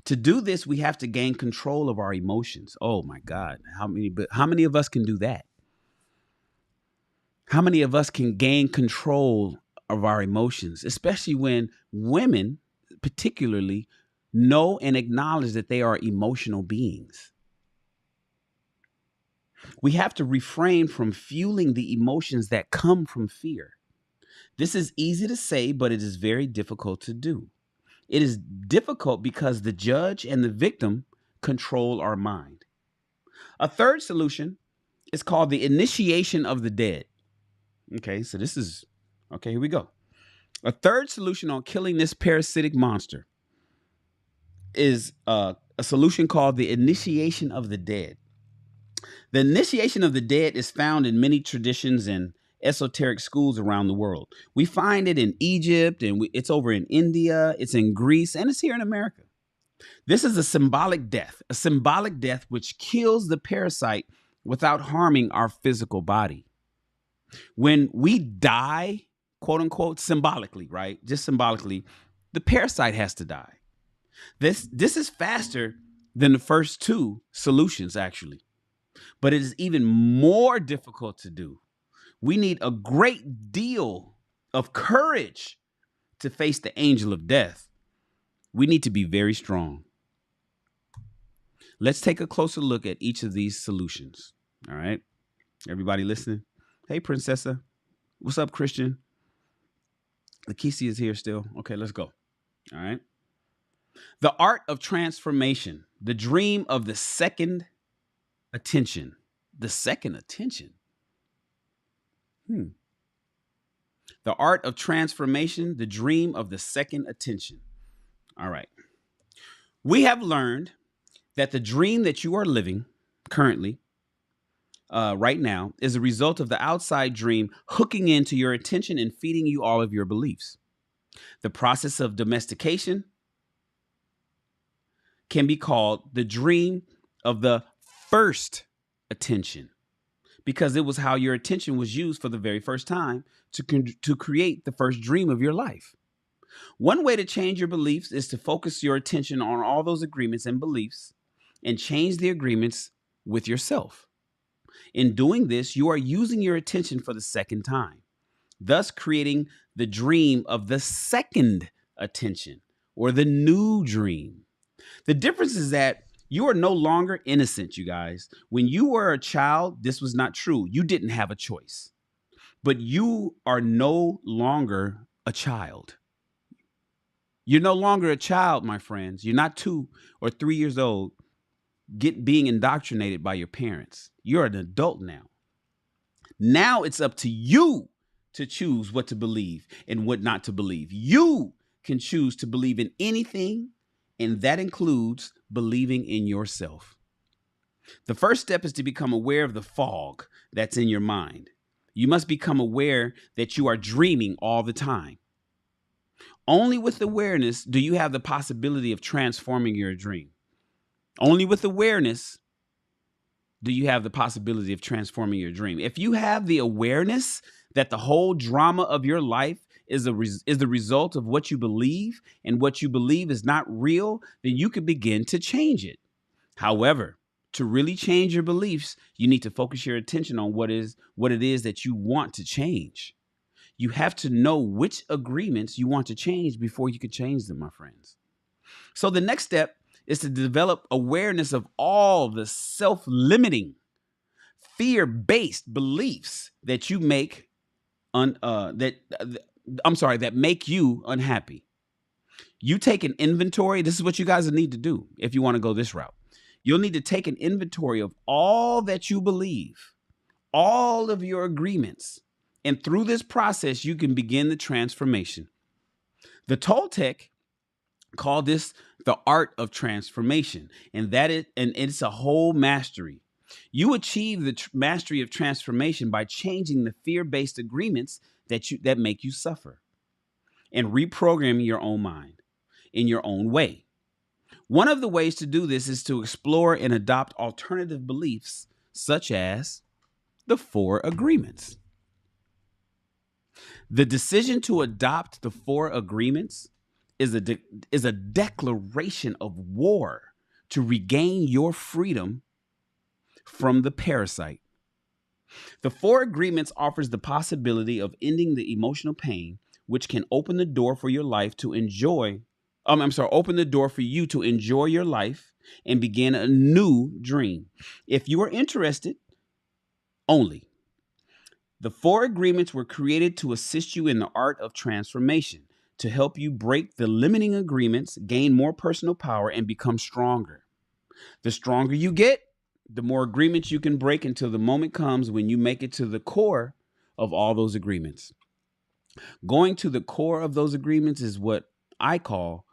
To do this, we have to gain control of our emotions. Oh my God, how many of us can do that? How many of us can gain control of our emotions, especially when women particularly know and acknowledge that they are emotional beings? We have to refrain from fueling the emotions that come from fear. This is easy to say, but it is very difficult to do. It is difficult because the judge and the victim control our mind. A third solution is called the initiation of the dead. Okay, so here we go. A third solution on killing this parasitic monster is a solution called the initiation of the dead. The initiation of the dead is found in many traditions and esoteric schools around the world. We find it in Egypt, and it's over in India, it's in Greece, and it's here in America. This is a symbolic death which kills the parasite without harming our physical body. When we die, quote unquote, symbolically, right? Just symbolically, the parasite has to die. This is faster than the first two solutions, actually, but it is even more difficult to do. We need a great deal of courage to face the angel of death. We need to be very strong. Let's take a closer look at each of these solutions. All right. Everybody listening? Hey, Princessa. What's up, Christian? Lakeisha is here still. Okay, let's go. All right. The art of transformation, the dream of the second attention. The second attention. The art of transformation, the dream of the second attention. All right. We have learned that the dream that you are living currently, right now, is a result of the outside dream hooking into your attention and feeding you all of your beliefs. The process of domestication can be called the dream of the first attention, because it was how your attention was used for the very first time to create the first dream of your life. One way to change your beliefs is to focus your attention on all those agreements and beliefs and change the agreements with yourself. In doing this, you are using your attention for the second time, thus creating the dream of the second attention, or the new dream. The difference is that you are no longer innocent, you guys. When you were a child, this was not true. You didn't have a choice. But you are no longer a child. You're no longer a child, my friends. You're not 2 or 3 years old being indoctrinated by your parents. You're an adult now. Now it's up to you to choose what to believe and what not to believe. You can choose to believe in anything, and that includes believing in yourself. The first step is to become aware of the fog that's in your mind. You must become aware that you are dreaming all the time. Only with awareness do you have the possibility of transforming your dream. Only with awareness do you have the possibility of transforming your dream. If you have the awareness that the whole drama of your life is the result of what you believe, and what you believe is not real, then you can begin to change it. However, to really change your beliefs, you need to focus your attention on what it is that you want to change. You have to know which agreements you want to change before you can change them, my friends. So the next step is to develop awareness of all the self-limiting, fear-based beliefs that you make that make you unhappy. You take an inventory. This is what you guys need to do if you want to go this route. You'll need to take an inventory of all that you believe, all of your agreements. And through this process, you can begin the transformation. The Toltec called this the art of transformation, and it's a whole mastery. You achieve the mastery of transformation by changing the fear-based agreements that make you suffer, and reprogramming your own mind in your own way. One of the ways to do this is to explore and adopt alternative beliefs, such as the 4 agreements. The decision to adopt the 4 agreements is a declaration of war to regain your freedom from the parasite. The 4 agreements offers the possibility of ending the emotional pain, which can open the door for your life to open the door for you to enjoy your life and begin a new dream. If you are interested only, the 4 agreements were created to assist you in the art of transformation, to help you break the limiting agreements, gain more personal power, and become stronger. The stronger you get, the more agreements you can break until the moment comes when you make it to the core of all those agreements. Going to the core of those agreements is what I call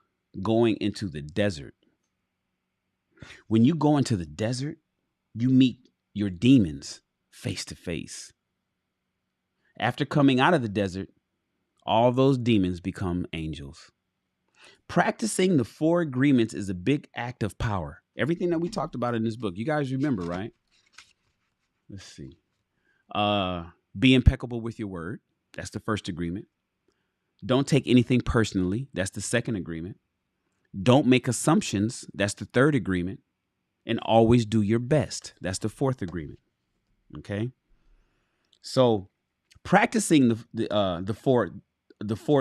going into the desert. When you go into the desert, you meet your demons face to face. After coming out of the desert, all those demons become angels. Practicing the 4 agreements is a big act of power. Everything that we talked about in this book, you guys remember, right? Let's see. Be impeccable with your word. That's the first agreement. Don't take anything personally. That's the second agreement. Don't make assumptions. That's the third agreement. And always do your best. That's the 4th agreement. Okay. So practicing the 4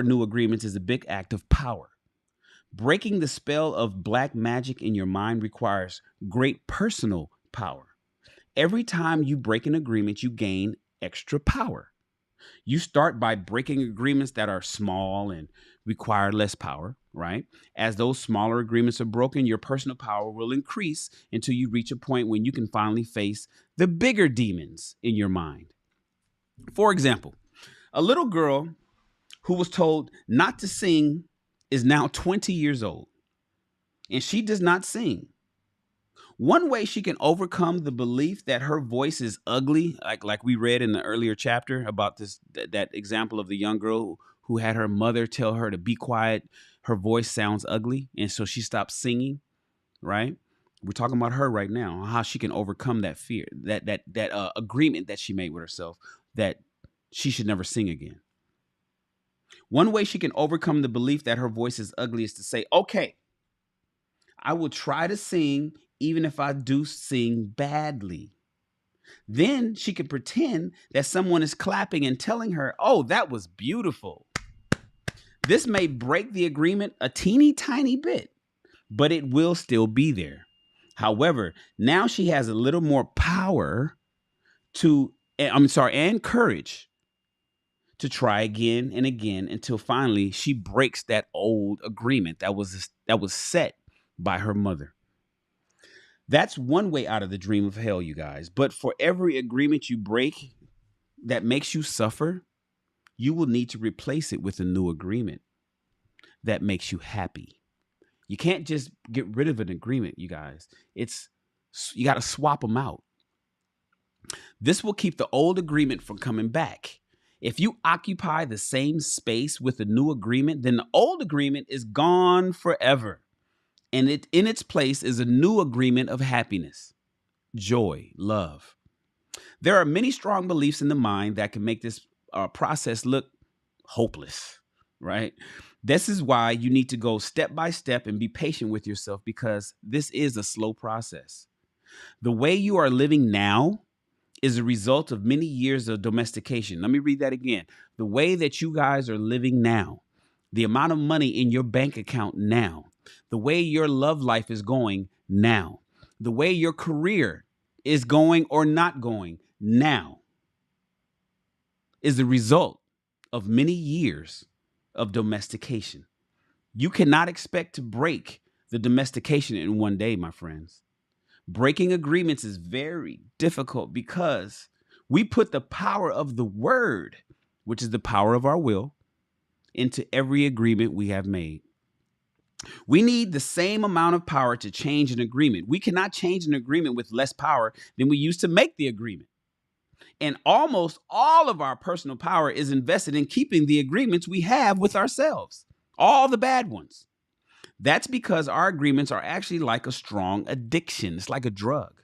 new agreements is a big act of power. Breaking the spell of black magic in your mind requires great personal power. Every time you break an agreement, you gain extra power. You start by breaking agreements that are small and require less power, right? As those smaller agreements are broken, your personal power will increase until you reach a point when you can finally face the bigger demons in your mind. For example, a little girl who was told not to sing is now 20 years old, and she does not sing. One way she can overcome the belief that her voice is ugly, like we read in the earlier chapter about that example of the young girl who had her mother tell her to be quiet, her voice sounds ugly, and so she stopped singing, right? We're talking about her right now, how she can overcome that fear, that agreement that she made with herself that she should never sing again. One way she can overcome the belief that her voice is ugly is to say, okay, I will try to sing even if I do sing badly. Then she can pretend that someone is clapping and telling her, oh, that was beautiful. This may break the agreement a teeny tiny bit, but it will still be there. However, now she has a little more power and courage to try again and again until finally she breaks that old agreement that was set by her mother. That's one way out of the dream of hell, you guys. But for every agreement you break that makes you suffer, you will need to replace it with a new agreement that makes you happy. You can't just get rid of an agreement, you guys. You got to swap them out. This will keep the old agreement from coming back. If you occupy the same space with a new agreement, then the old agreement is gone forever. And in its place is a new agreement of happiness, joy, love. There are many strong beliefs in the mind that can make this process look hopeless, right? This is why you need to go step by step and be patient with yourself, because this is a slow process. The way you are living now is a result of many years of domestication. Let me read that again. The way that you guys are living now, the amount of money in your bank account now, the way your love life is going now, the way your career is going or not going now is the result of many years of domestication. You cannot expect to break the domestication in one day, my friends. Breaking agreements is very difficult because we put the power of the word, which is the power of our will, into every agreement we have made. We need the same amount of power to change an agreement. We cannot change an agreement with less power than we used to make the agreement. And almost all of our personal power is invested in keeping the agreements we have with ourselves, all the bad ones. That's because our agreements are actually like a strong addiction. It's like a drug.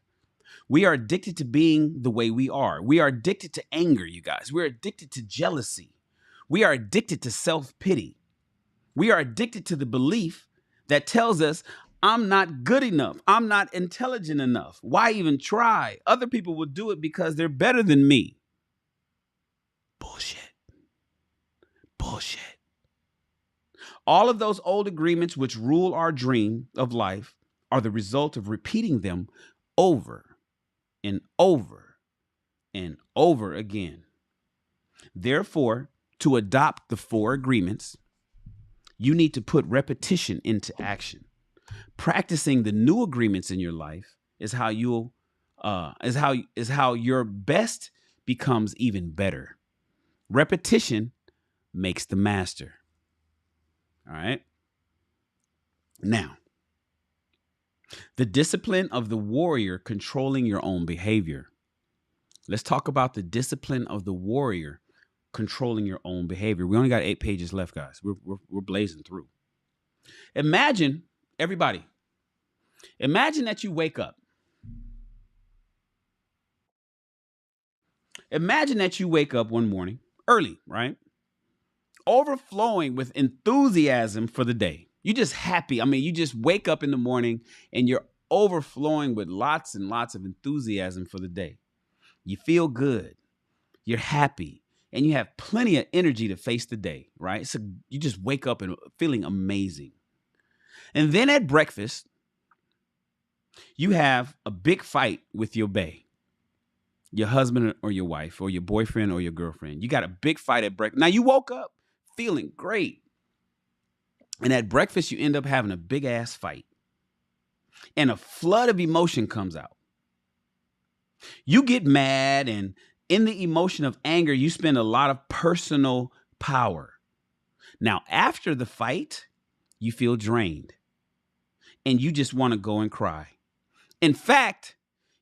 We are addicted to being the way we are. We are addicted to anger, you guys. We're addicted to jealousy. We are addicted to self-pity. We are addicted to the belief that tells us, I'm not good enough. I'm not intelligent enough. Why even try? Other people will do it because they're better than me. Bullshit. Bullshit. All of those old agreements which rule our dream of life are the result of repeating them over and over and over again. Therefore, to adopt the 4 agreements, you need to put repetition into action. Practicing the new agreements in your life is how your best becomes even better. Repetition makes the master. All right. Now, the discipline of the warrior controlling your own behavior. Let's talk about the discipline of the warrior controlling your own behavior. We only got 8 pages left, guys. We're blazing through. Imagine, everybody, imagine that you wake up. Imagine that you wake up one morning early, right? Overflowing with enthusiasm for the day. You're just happy. I mean, you just wake up in the morning and you're overflowing with lots and lots of enthusiasm for the day. You feel good. You're happy. And you have plenty of energy to face the day, right? So you just wake up and feeling amazing. And then at breakfast, you have a big fight with your bae, your husband or your wife, or your boyfriend or your girlfriend. You got a big fight at breakfast. Now, you woke up feeling great. And at breakfast, you end up having a big ass fight. And a flood of emotion comes out. You get mad, and in the emotion of anger, you spend a lot of personal power. Now, after the fight, you feel drained. And you just want to go and cry. In fact,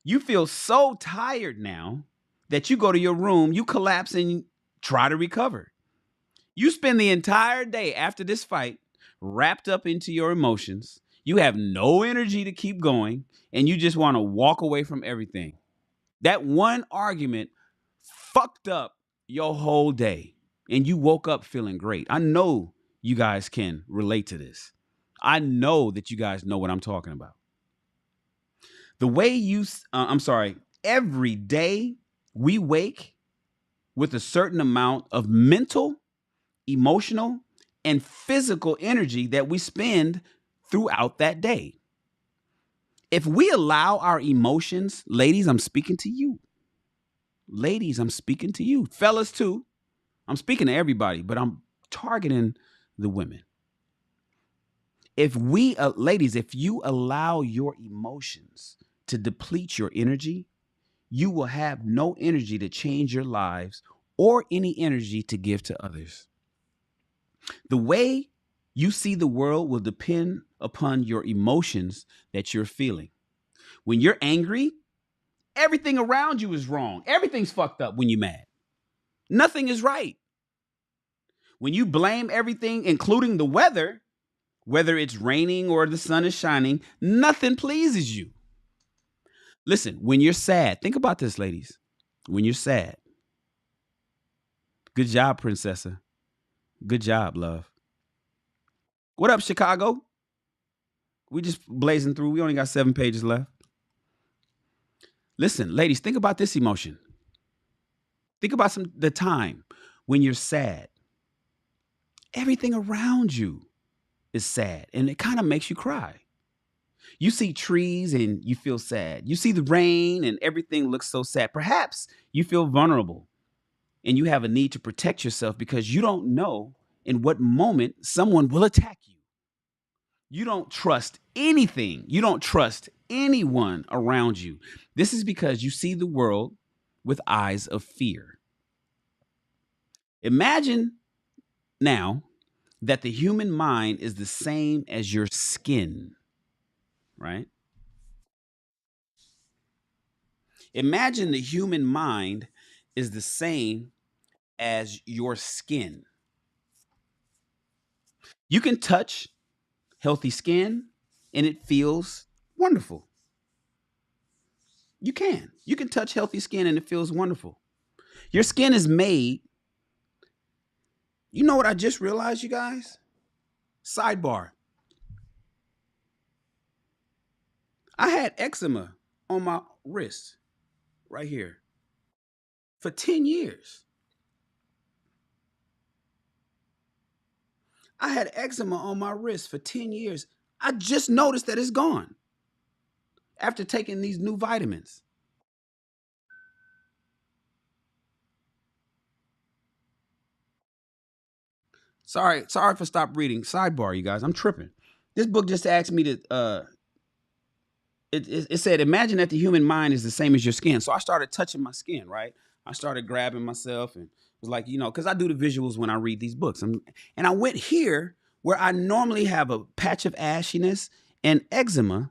you feel so tired now that you go to your room, you collapse, and try to recover. You spend the entire day after this fight wrapped up into your emotions. You have no energy to keep going, and you just want to walk away from everything. That one argument fucked up your whole day, and you woke up feeling great. I know you guys can relate to this. I know that you guys know what I'm talking about. The way every day we wake with a certain amount of mental, emotional, and physical energy that we spend throughout that day. If we allow our emotions, ladies, I'm speaking to you. Ladies, I'm speaking to you. Fellas, too. I'm speaking to everybody, but I'm targeting the women. Ladies, if you allow your emotions to deplete your energy, you will have no energy to change your lives or any energy to give to others. The way you see the world will depend upon your emotions that you're feeling. When you're angry, everything around you is wrong. Everything's fucked up when you're mad. Nothing is right. When you blame everything, including the weather, whether it's raining or the sun is shining, nothing pleases you. Listen, when you're sad, think about this, ladies. When you're sad. Good job, princessa. Good job, love. What up, Chicago? We just blazing through. We only got 7 pages left. Listen, ladies, think about this emotion. Think about the time when you're sad. Everything around you is sad, and it kind of makes you cry. You see trees and you feel sad. You see the rain and everything looks so sad. Perhaps you feel vulnerable and you have a need to protect yourself because you don't know in what moment someone will attack you. You don't trust anything. You don't trust anyone around you. This is because you see the world with eyes of fear. Imagine now that the human mind is the same as your skin, right? Imagine the human mind is the same as your skin. You can touch healthy skin and it feels wonderful. You can touch healthy skin and it feels wonderful. Your skin is made. You know what I just realized, you guys? Sidebar. I had eczema on my wrist right here for 10 years. I had eczema on my wrist for 10 years. I just noticed that it's gone after taking these new vitamins. Sorry for stop reading. Sidebar, you guys. I'm tripping. This book just asked me to it said, imagine that the human mind is the same as your skin. So I started touching my skin, right? I started grabbing myself and was like, because I do the visuals when I read these books. And I went here where I normally have a patch of ashiness and eczema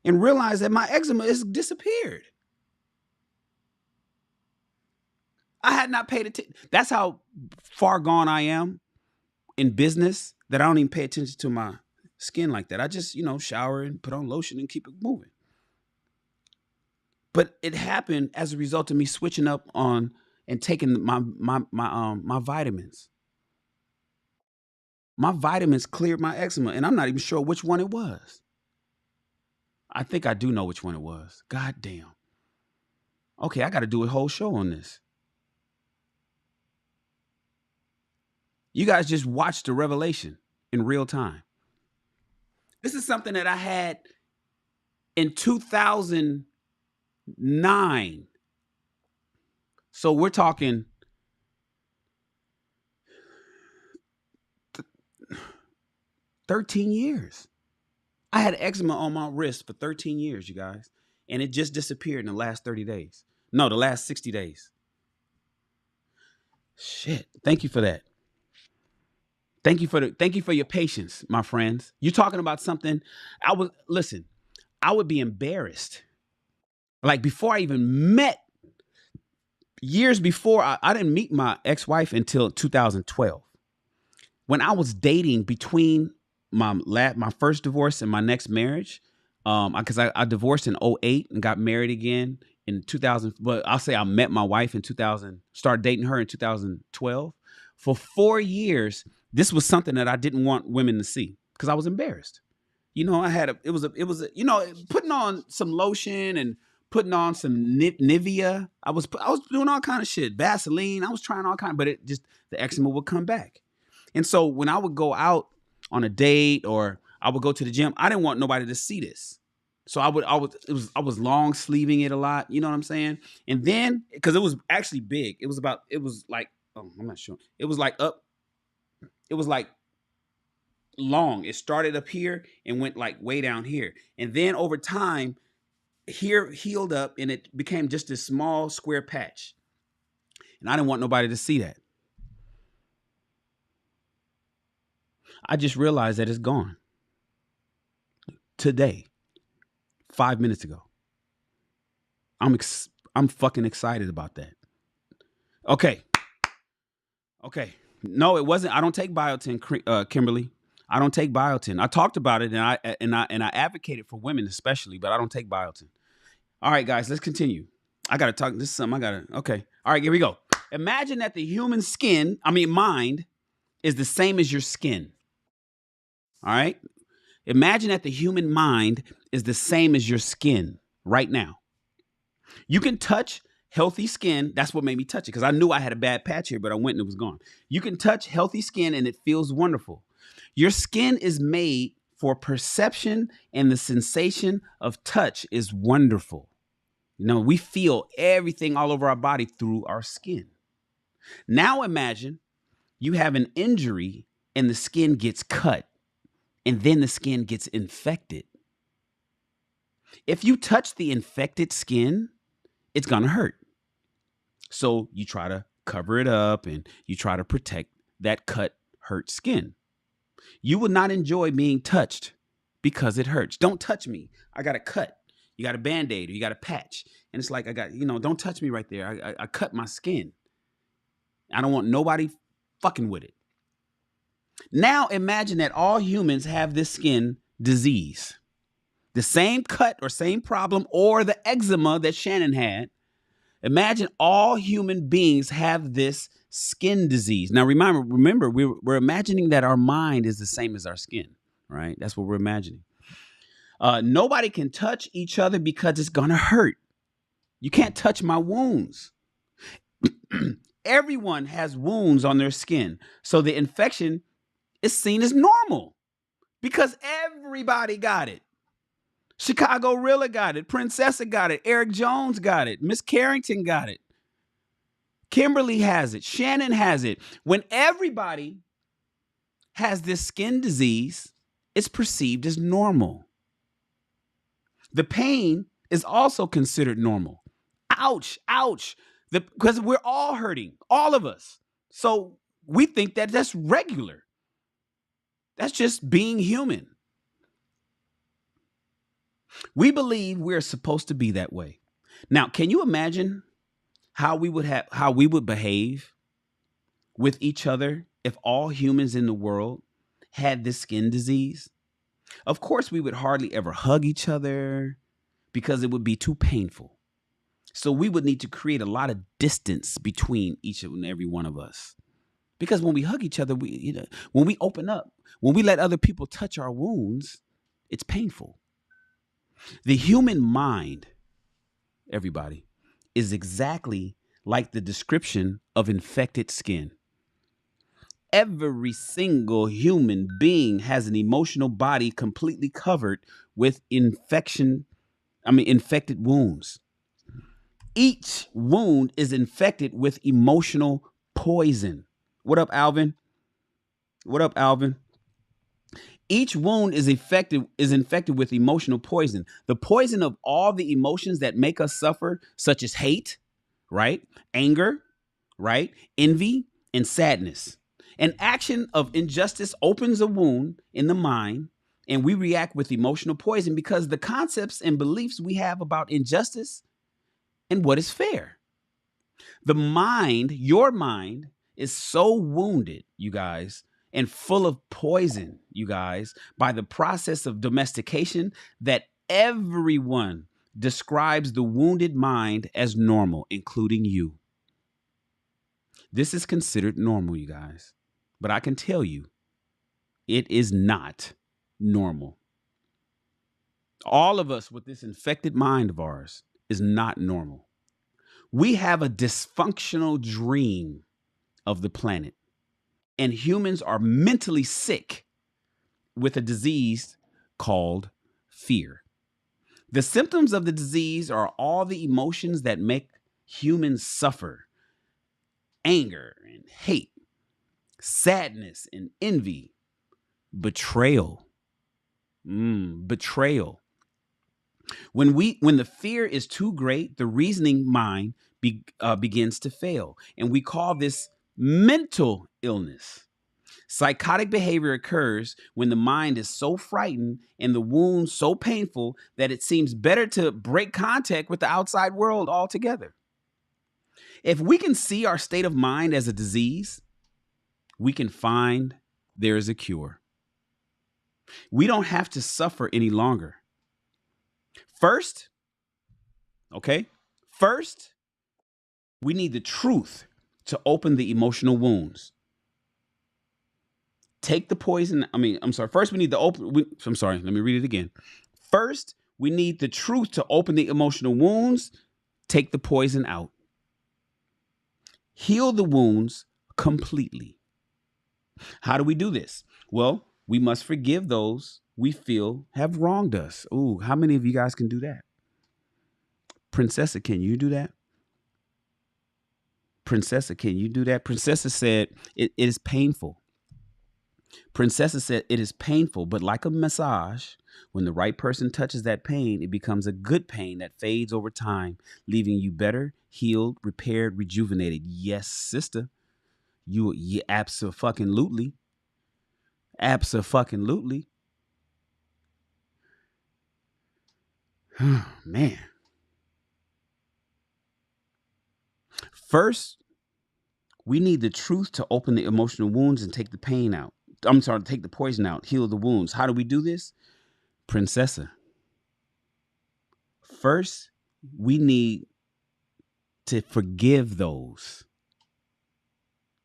and realized that my eczema has disappeared. I had not paid attention. That's how far gone I am in business that I don't even pay attention to my skin like that. I just, shower and put on lotion and keep it moving. But it happened as a result of me switching up on and taking my vitamins. My vitamins cleared my eczema, and I'm not even sure which one it was. I think I do know which one it was. God damn. Okay, I got to do a whole show on this. You guys just watched the revelation in real time. This is something that I had in 2009. So we're talking 13 years. I had eczema on my wrist for 13 years, you guys. And it just disappeared in the last 30 days. No, the last 60 days. Shit. Thank you for that. Thank you for your patience, my friends. You're talking about something. I would be embarrassed. Like before I even met, years before, I didn't meet my ex-wife until 2012. When I was dating between my first divorce and my next marriage, because I divorced in 2008 and got married again in 2000. But I'll say I met my wife in 2000, started dating her in 2012. For 4 years, this was something that I didn't want women to see because I was embarrassed. You know, it was putting on some lotion and putting on some Nivea. I was doing all kind of shit, Vaseline. I was trying all kind, but the eczema would come back. And so when I would go out on a date or I would go to the gym, I didn't want nobody to see this. So I was long sleeving it a lot. You know what I'm saying? And then, because it was actually big, it was like, oh, I'm not sure. It was like long. It started up here and went like way down here. And then over time, here healed up and it became just this small square patch. And I didn't want nobody to see that. I just realized that it's gone. Today, 5 minutes ago. I'm fucking excited about that. Okay. No, it wasn't. I don't take biotin, Kimberly. I don't take biotin. I talked about it and I advocated for women especially, but I don't take biotin. All right, guys, let's continue. I gotta talk. This is something okay. All right, here we go. Imagine that the human mind is the same as your skin. All right. Imagine that the human mind is the same as your skin right now. You can touch healthy skin. That's what made me touch it, because I knew I had a bad patch here, but I went and it was gone. You can touch healthy skin and it feels wonderful. Your skin is made for perception, and the sensation of touch is wonderful. You know, we feel everything all over our body through our skin. Now imagine you have an injury and the skin gets cut. And then the skin gets infected. If you touch the infected skin, it's going to hurt. So you try to cover it up and you try to protect that cut, hurt skin. You will not enjoy being touched because it hurts. Don't touch me. I got a cut. You got a Band-Aid or you got a patch. And it's like, don't touch me right there. I cut my skin. I don't want nobody fucking with it. Now imagine that all humans have this skin disease, the same cut or same problem or the eczema that Shannon had. Imagine all human beings have this skin disease. Now remember, we're imagining that our mind is the same as our skin, right? That's what we're imagining. Nobody can touch each other because it's going to hurt. You can't touch my wounds. Everyone has wounds on their skin. So the infection is seen as normal because everybody got it. Chicago Rilla got it. Princessa got it. Eric Jones got it. Miss Carrington got it. Kimberly has it. Shannon has it. When everybody has this skin disease, it's perceived as normal. The pain is also considered normal. Ouch, ouch. Because we're all hurting, all of us. So we think that that's regular. That's just being human. We believe we're supposed to be that way. Now, can you imagine how we would behave with each other if all humans in the world had this skin disease? Of course, we would hardly ever hug each other because it would be too painful. So we would need to create a lot of distance between each and every one of us. Because when we hug each other, when we open up, when we let other people touch our wounds, it's painful. The human mind, everybody, is exactly like the description of infected skin. Every single human being has an emotional body completely covered with infected wounds. Each wound is infected with emotional poison. What up, Alvin? What up, Alvin? Each wound is infected with emotional poison. The poison of all the emotions that make us suffer, such as hate, right? Anger, right? Envy and sadness. An action of injustice opens a wound in the mind, and we react with emotional poison because the concepts and beliefs we have about injustice and what is fair. The mind, your mind, is so wounded, you guys, and full of poison, you guys, by the process of domestication that everyone describes the wounded mind as normal, including you. This is considered normal, you guys. But I can tell you, it is not normal. All of us with this infected mind of ours is not normal. We have a dysfunctional dream of the planet, and humans are mentally sick with a disease called fear. The symptoms of the disease are all the emotions that make humans suffer: anger and hate, sadness and envy, betrayal. Betrayal. When the fear is too great, the reasoning mind begins to fail, and we call this mental illness. Psychotic behavior occurs when the mind is so frightened and the wound so painful that it seems better to break contact with the outside world altogether. If we can see our state of mind as a disease, we can find there is a cure. We don't have to suffer any longer. First, we need the truth to open the emotional wounds. Take the poison. First, we need the let me read it again. First, we need the truth to open the emotional wounds. Take the poison out. Heal the wounds completely. How do we do this? Well, we must forgive those we feel have wronged us. Ooh, how many of you guys can do that? Princessa, can you do that? Princessa, can you do that? Princessa said it is painful. Princessa said it is painful, but like a massage, when the right person touches that pain, it becomes a good pain that fades over time, leaving you better, healed, repaired, rejuvenated. Yes, sister. You abso-fucking-lutely. Abso-fucking-lutely. Man. First, we need the truth to open the emotional wounds and take the pain out. Take the poison out, heal the wounds. How do we do this? Princessa. First, we need to forgive those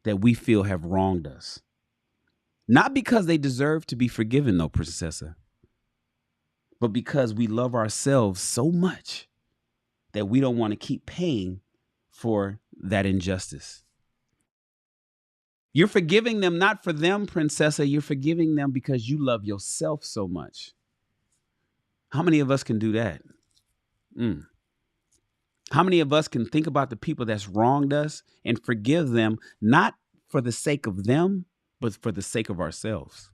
that we feel have wronged us. Not because they deserve to be forgiven, though, Princessa, but because we love ourselves so much that we don't want to keep paying for that injustice. You're forgiving them not for them, Princessa. You're forgiving them because you love yourself so much. How many of us can do that? How many of us can think about the people that's wronged us and forgive them, not for the sake of them, but for the sake of ourselves?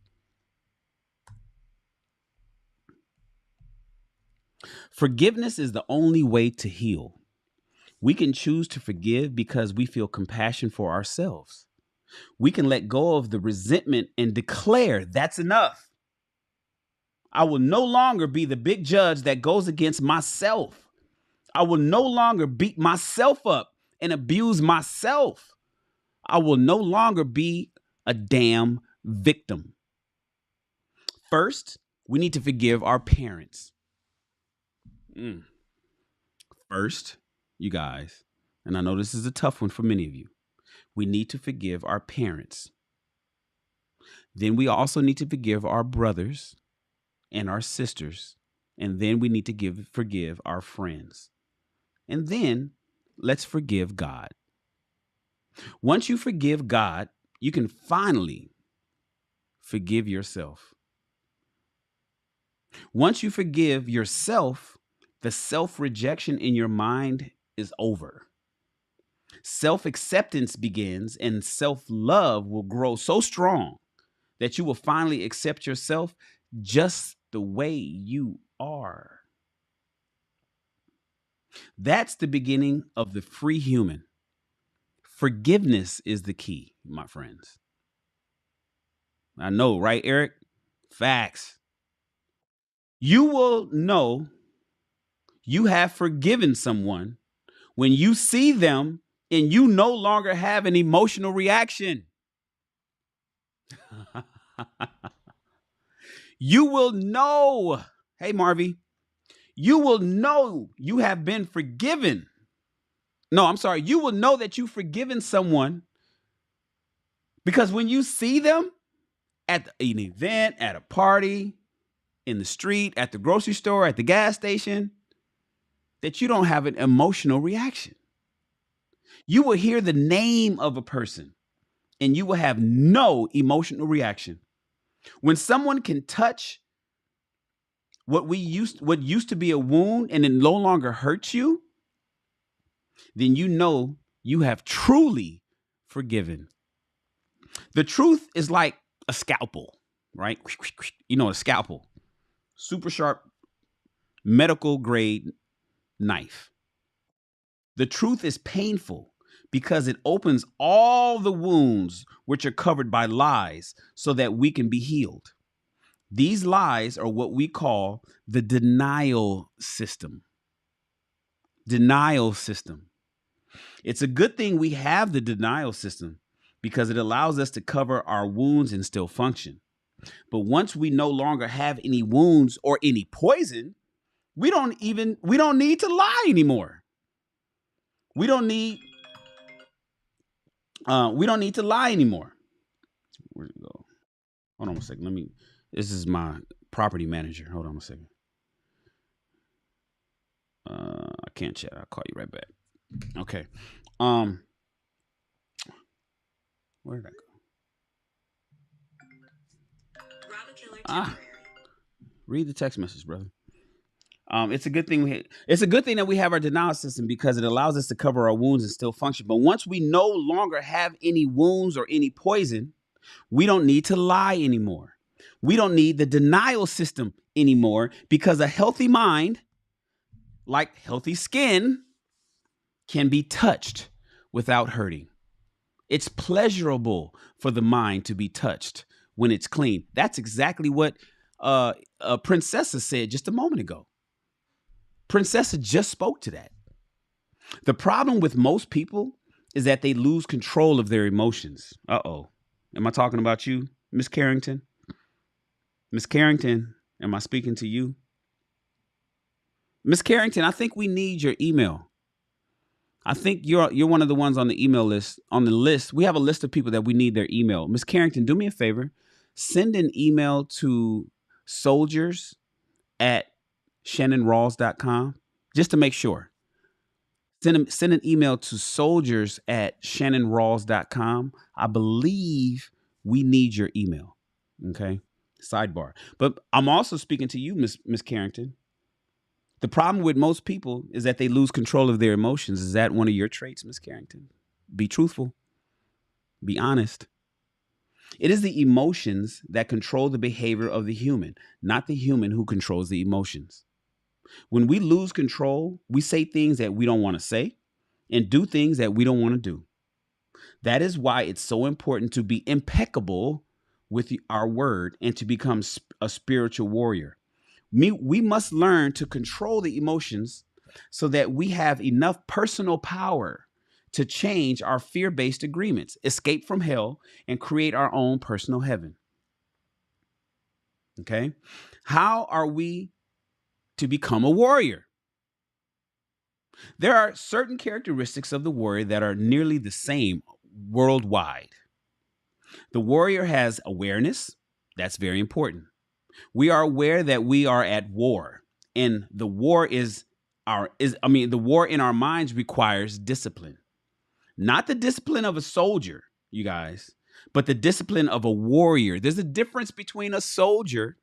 Forgiveness is the only way to heal. We can choose to forgive because we feel compassion for ourselves. We can let go of the resentment and declare that's enough. I will no longer be the big judge that goes against myself. I will no longer beat myself up and abuse myself. I will no longer be a damn victim. First, we need to forgive our parents. First, you guys, and I know this is a tough one for many of you, we need to forgive our parents. Then we also need to forgive our brothers and our sisters. And then we need to forgive our friends. And then let's forgive God. Once you forgive God, you can finally forgive yourself. Once you forgive yourself, the self-rejection in your mind is over. Self-acceptance begins, and self-love will grow so strong that you will finally accept yourself just the way you are. That's the beginning of the free human. Forgiveness is the key, my friends. I know, right, Eric? Facts. You will know you have forgiven someone when you see them and you no longer have an emotional reaction. You will know, hey, Marvy, you will know you have been forgiven. No, I'm sorry. You will know that you've forgiven someone because when you see them at an event, at a party, in the street, at the grocery store, at the gas station, that you don't have an emotional reaction. You will hear the name of a person and you will have no emotional reaction. When someone can touch what used to be a wound and it no longer hurts you, then you know you have truly forgiven. The truth is like a scalpel, right? You know, a scalpel, super sharp medical grade knife. The truth is painful because it opens all the wounds which are covered by lies so that we can be healed. These lies are what we call the denial system. Denial system. It's a good thing we have the denial system because it allows us to cover our wounds and still function. But once we no longer have any wounds or any poison, we don't need to lie anymore. We don't need to lie anymore. Where'd it go? Hold on a second. This is my property manager. Hold on a second. I can't chat. I'll call you right back. Okay. Where did I go? Read the text message, brother. It's a good thing that we have our denial system because it allows us to cover our wounds and still function. But once we no longer have any wounds or any poison, we don't need to lie anymore. We don't need the denial system anymore because a healthy mind, like healthy skin, can be touched without hurting. It's pleasurable for the mind to be touched when it's clean. That's exactly what Princessa said just a moment ago. Princessa just spoke to that. The problem with most people is that they lose control of their emotions. Uh-oh. Am I talking about you, Miss Carrington? Miss Carrington, am I speaking to you? Miss Carrington, I think we need your email. I think you're one of the ones on the email list. On the list, we have a list of people that we need their email. Miss Carrington, do me a favor. Send an email to soldiers@shannonrawls.com just to make sure. Send an email to soldiers@shannonrawls.com. I believe we need your email. Okay. Sidebar. But I'm also speaking to you, Miss Carrington. The problem with most people is that they lose control of their emotions. Is that one of your traits, Miss Carrington? Be truthful. Be honest. It is the emotions that control the behavior of the human, not the human who controls the emotions. When we lose control, we say things that we don't want to say and do things that we don't want to do. That is why it's so important to be impeccable with our word and to become a spiritual warrior. We must learn to control the emotions so that we have enough personal power to change our fear-based agreements, escape from hell, and create our own personal heaven. Okay? How are we to become a warrior? There are certain characteristics of the warrior that are nearly the same worldwide. The warrior has awareness. That's very important. We are aware that we are at war, and the war the war in our minds requires discipline. Not the discipline of a soldier, you guys, but the discipline of a warrior. There's a difference between a soldier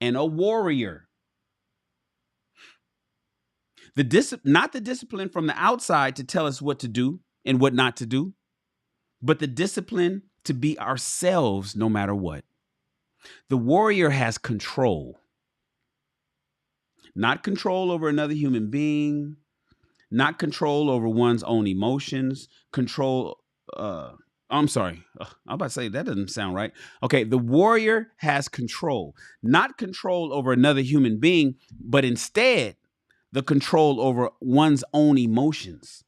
and a warrior. Not the discipline from the outside to tell us what to do and what not to do, but the discipline to be ourselves no matter what. The warrior has control. Not control over another human being, not control over one's own emotions, I'm sorry. I'm about to say that doesn't sound right. Okay, the warrior has control, not control over another human being, but instead the control over one's own emotions,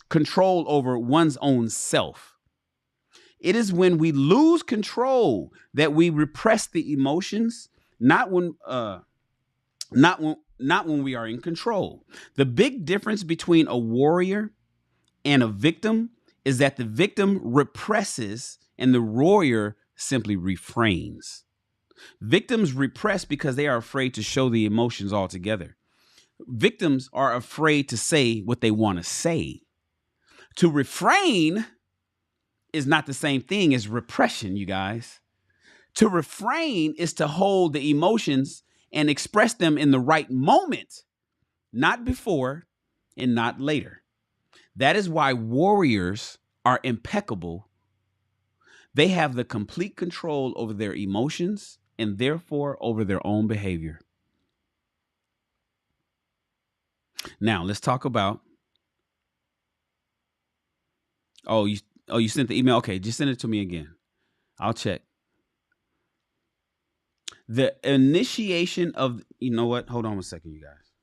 control over one's own self. It is when we lose control that we repress the emotions, not when we are in control. The big difference between a warrior and a victim is that the victim represses and the warrior simply refrains. Victims repress because they are afraid to show the emotions altogether. Victims are afraid to say what they want to say. To refrain is not the same thing as repression, you guys. To refrain is to hold the emotions and express them in the right moment, not before and not later. That is why warriors are impeccable. They have the complete control over their emotions and therefore over their own behavior. Now, let's talk about. Oh, you sent the email? Okay, just send it to me again. I'll check. The initiation of, you know what? Hold on a second, you guys.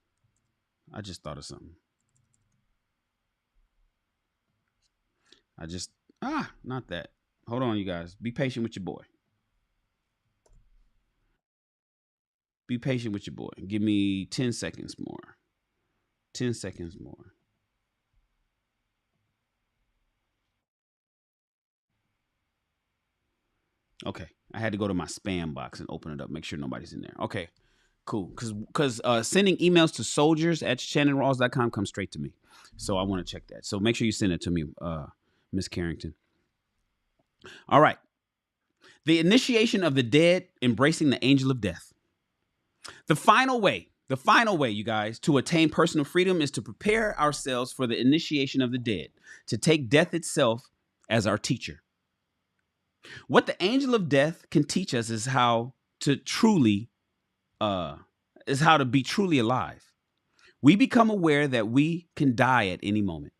I just thought of something. Not that. Hold on, you guys. Be patient with your boy. Be patient with your boy. Give me 10 seconds more. 10 seconds more. Okay. I had to go to my spam box and open it up, make sure nobody's in there. Okay, cool. Because sending emails to soldiers@shannonrawls.com comes straight to me. So I want to check that. So make sure you send it to me, Miss Carrington. All right. The initiation of the dead, embracing the angel of death. The final way, you guys, to attain personal freedom is to prepare ourselves for the initiation of the dead, to take death itself as our teacher. What the angel of death can teach us is how to be truly alive. We become aware that we can die at any moment.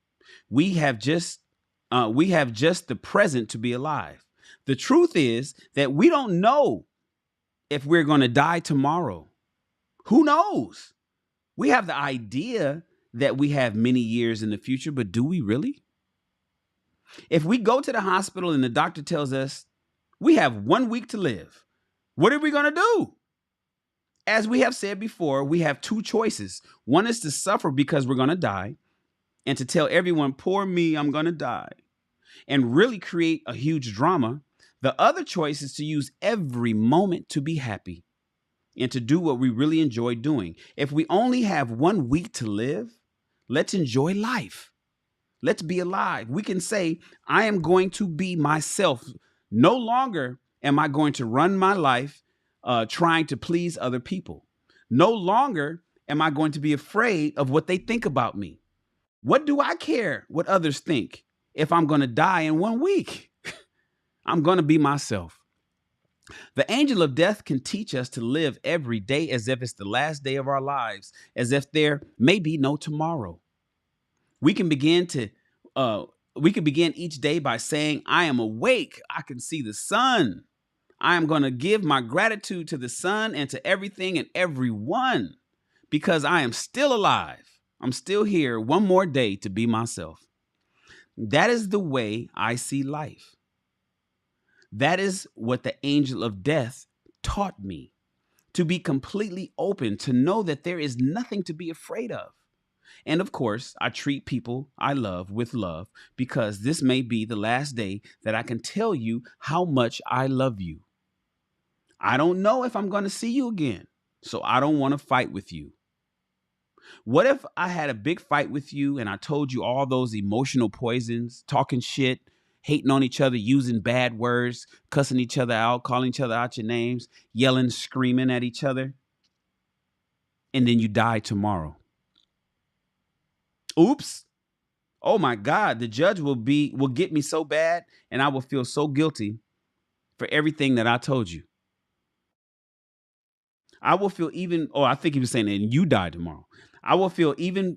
We have just the present to be alive. The truth is that we don't know if we're going to die tomorrow. Who knows? We have the idea that we have many years in the future, but do we really? If we go to the hospital and the doctor tells us we have 1 week to live, what are we going to do? As we have said before, we have two choices. One is to suffer because we're going to die and to tell everyone, poor me, I'm going to die, and really create a huge drama. The other choice is to use every moment to be happy and to do what we really enjoy doing. If we only have 1 week to live, let's enjoy life. Let's be alive. We can say, I am going to be myself. No longer am I going to run my life trying to please other people. No longer am I going to be afraid of what they think about me. What do I care what others think if I'm going to die in 1 week? I'm going to be myself. The angel of death can teach us to live every day as if it's the last day of our lives, as if there may be no tomorrow. We can begin each day by saying, I am awake. I can see the sun. I am going to give my gratitude to the sun and to everything and everyone because I am still alive. I'm still here one more day to be myself. That is the way I see life. That is what the angel of death taught me, to be completely open, to know that there is nothing to be afraid of. And of course, I treat people I love with love because this may be the last day that I can tell you how much I love you. I don't know if I'm going to see you again, so I don't want to fight with you. What if I had a big fight with you and I told you all those emotional poisons, talking shit, hating on each other, using bad words, cussing each other out, calling each other out your names, yelling, screaming at each other, and then you die tomorrow. Oops. Oh my God, the judge will get me so bad, and I will feel so guilty for everything that I told you. I will feel I think he was saying that you die tomorrow. I will feel even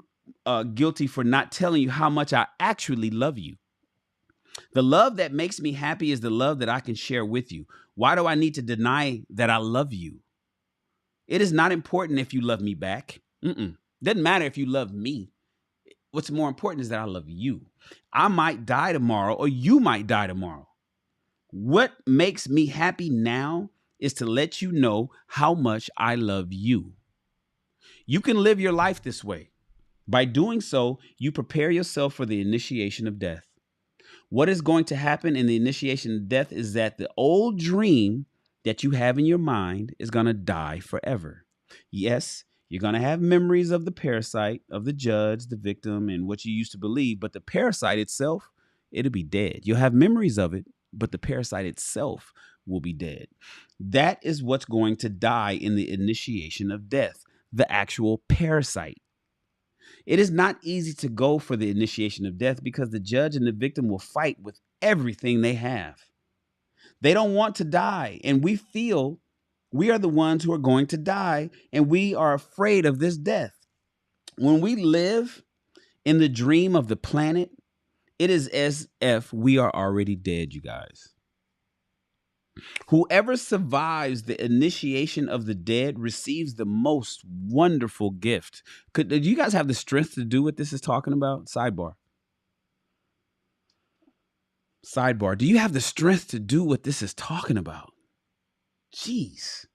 guilty for not telling you how much I actually love you. The love that makes me happy is the love that I can share with you. Why do I need to deny that I love you? It is not important if you love me back. Doesn't matter if you love me. What's more important is that I love you. I might die tomorrow, or you might die tomorrow. What makes me happy now is to let you know how much I love you. You can live your life this way. By doing so, you prepare yourself for the initiation of death. What is going to happen in the initiation of death is that the old dream that you have in your mind is going to die forever. Yes, you're going to have memories of the parasite, of the judge, the victim, and what you used to believe, but the parasite itself, it'll be dead. You'll have memories of it, but the parasite itself will be dead. That is what's going to die in the initiation of death, the actual parasite. It is not easy to go for the initiation of death because the judge and the victim will fight with everything they have. They don't want to die, and we feel we are the ones who are going to die, and we are afraid of this death. When we live in the dream of the planet, it is as if we are already dead, you guys. Whoever survives the initiation of the dead receives the most wonderful gift. Do you guys have the strength to do what this is talking about? Sidebar. Do you have the strength to do what this is talking about? Jeez.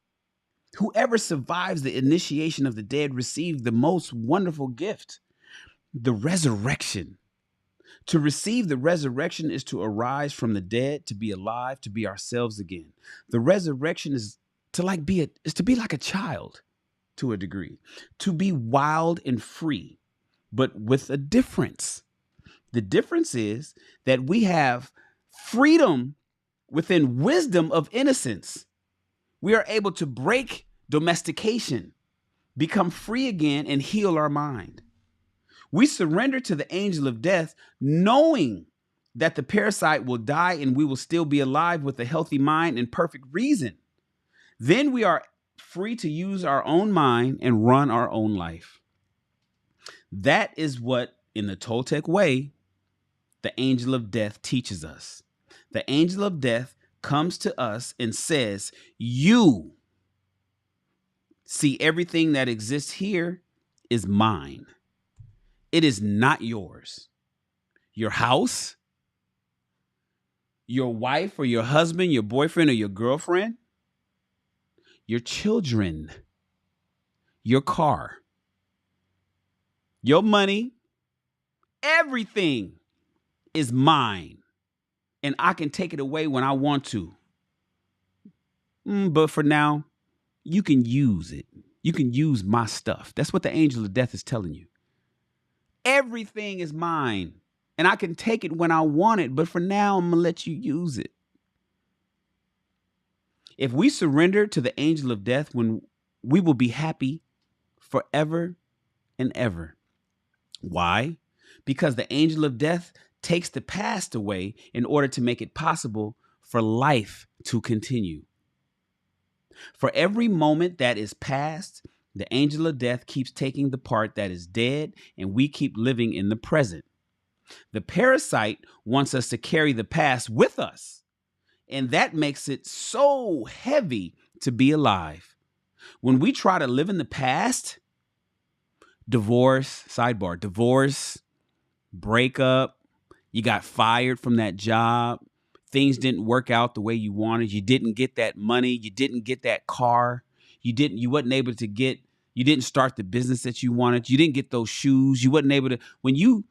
Whoever survives the initiation of the dead receives the most wonderful gift, the resurrection. To receive the resurrection is to arise from the dead, to be alive, to be ourselves again. The resurrection is to be like a child to a degree, to be wild and free, but with a difference. The difference is that we have freedom within wisdom of innocence. We are able to break domestication, become free again, and heal our mind. We surrender to the angel of death, knowing that the parasite will die and we will still be alive with a healthy mind and perfect reason. Then we are free to use our own mind and run our own life. That is what, in the Toltec way, the angel of death teaches us. The angel of death comes to us and says, you see, everything that exists here is mine. It is not yours. Your house, your wife or your husband, your boyfriend or your girlfriend, your children, your car, your money, everything is mine. And I can take it away when I want to. But for now, you can use it. You can use my stuff. That's what the angel of death is telling you. Everything is mine, and I can take it when I want it, but for now, I'm going to let you use it. If we surrender to the angel of death, we will be happy forever and ever. Why? Because the angel of death takes the past away in order to make it possible for life to continue. For every moment that is past, the angel of death keeps taking the part that is dead, and we keep living in the present. The parasite wants us to carry the past with us, and that makes it so heavy to be alive. When we try to live in the past, divorce, breakup, you got fired from that job, things didn't work out the way you wanted, you didn't get that money, you didn't get that car, you didn't start the business that you wanted, you didn't get those shoes, you wasn't able to, when you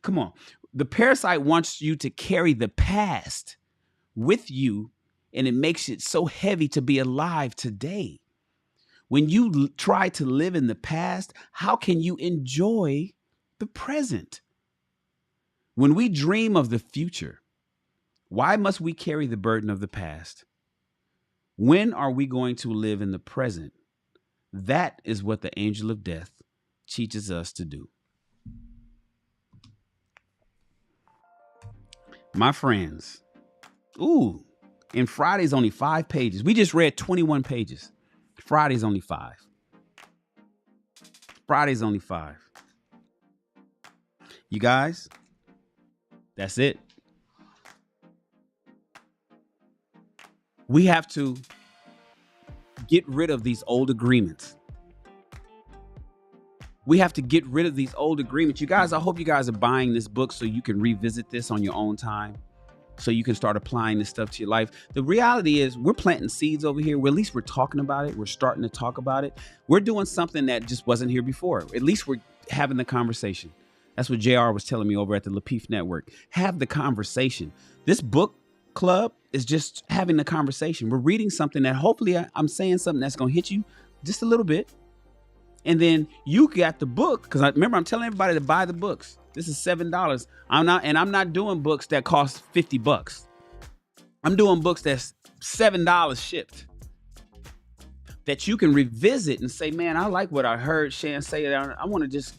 come on, the parasite wants you to carry the past with you, and it makes it so heavy to be alive today. When you try to live in the past, how can you enjoy the present? When we dream of the future, Why must we carry the burden of the past? When are we going to live in the present? That is what the angel of death teaches us to do. My friends, and Friday's only 5 pages. We just read 21 pages. Friday's only 5. Friday's only 5. You guys, that's it. We have to get rid of these old agreements. We have to get rid of these old agreements. You guys, I hope you guys are buying this book so you can revisit this on your own time, so you can start applying this stuff to your life. The reality is we're planting seeds over here. At least we're talking about it. We're starting to talk about it. We're doing something that just wasn't here before. At least we're having the conversation. That's what JR was telling me over at the Lapeef Network. Have the conversation. This book club is just having the conversation. We're reading something that hopefully I'm saying something that's going to hit you just a little bit. And then you got the book, because I remember I'm telling everybody to buy the books. This is $7. I'm not doing books that cost $50. I'm doing books that's $7 shipped, that you can revisit and say, man, I like what I heard Shan say. I want to just,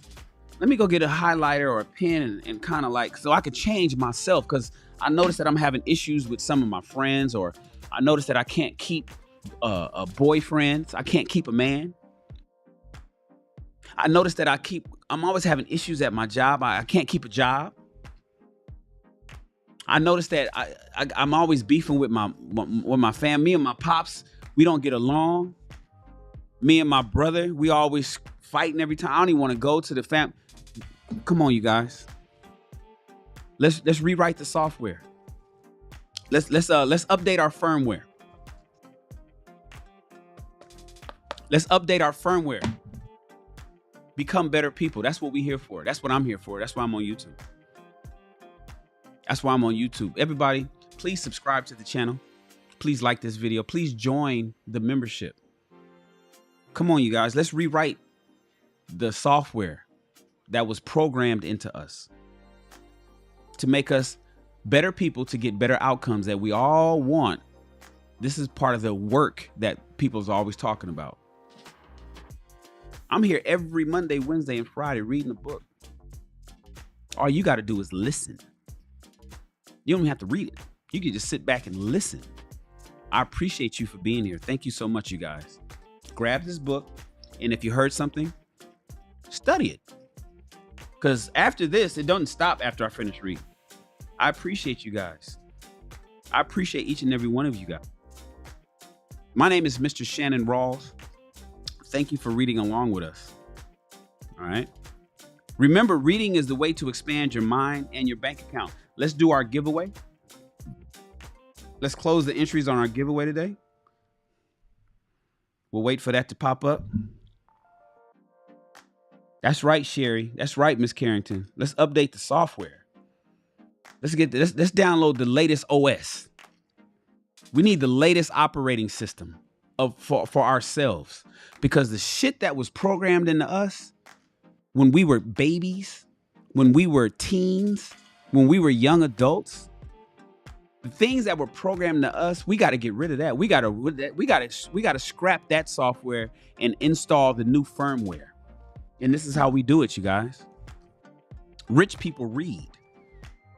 let me go get a highlighter or a pen and kind of like, so I could change myself, because I noticed that I'm having issues with some of my friends, or I noticed that I can't keep a boyfriend. I can't keep a man. I noticed that I'm always having issues at my job. I can't keep a job. I noticed that I'm always beefing with my family. Me and my pops, we don't get along. Me and my brother, we always fighting every time. I don't even want to go to the family. Come on, you guys. Let's rewrite the software. Let's update our firmware. Let's update our firmware. Become better people. That's what we're here for. That's what I'm here for. That's why I'm on YouTube. That's why I'm on YouTube. Everybody, please subscribe to the channel. Please like this video. Please join the membership. Come on, you guys. Let's rewrite the software that was programmed into us to make us better people, to get better outcomes that we all want. This is part of the work that people's always talking about. I'm here every Monday, Wednesday, and Friday reading a book. All you got to do is listen. You don't even have to read it. You can just sit back and listen. I appreciate you for being here. Thank you so much, you guys. Grab this book, and if you heard something, study it. Because after this, it doesn't stop after I finish reading. I appreciate you guys. I appreciate each and every one of you guys. My name is Mr. Shannon Rawls. Thank you for reading along with us. All right. Remember, reading is the way to expand your mind and your bank account. Let's do our giveaway. Let's close the entries on our giveaway today. We'll wait for that to pop up. That's right, Sherry. That's right, Miss Carrington. Let's update the software. Let's download the latest OS. We need the latest operating system for ourselves, because the shit that was programmed into us when we were babies, when we were teens, when we were young adults, the things that were programmed to us, we got to get rid of that. We got to scrap that software and install the new firmware. And this is how we do it, you guys. Rich people read.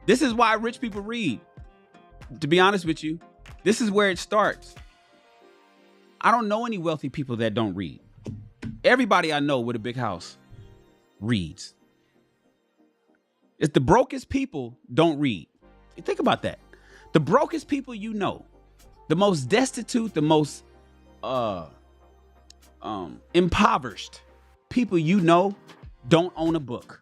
This is why rich people read. To be honest with you, this is where it starts. I don't know any wealthy people that don't read. Everybody I know with a big house reads. It's the brokest people don't read. Think about that. The brokest people you know, the most destitute, the most impoverished people you know don't own a book.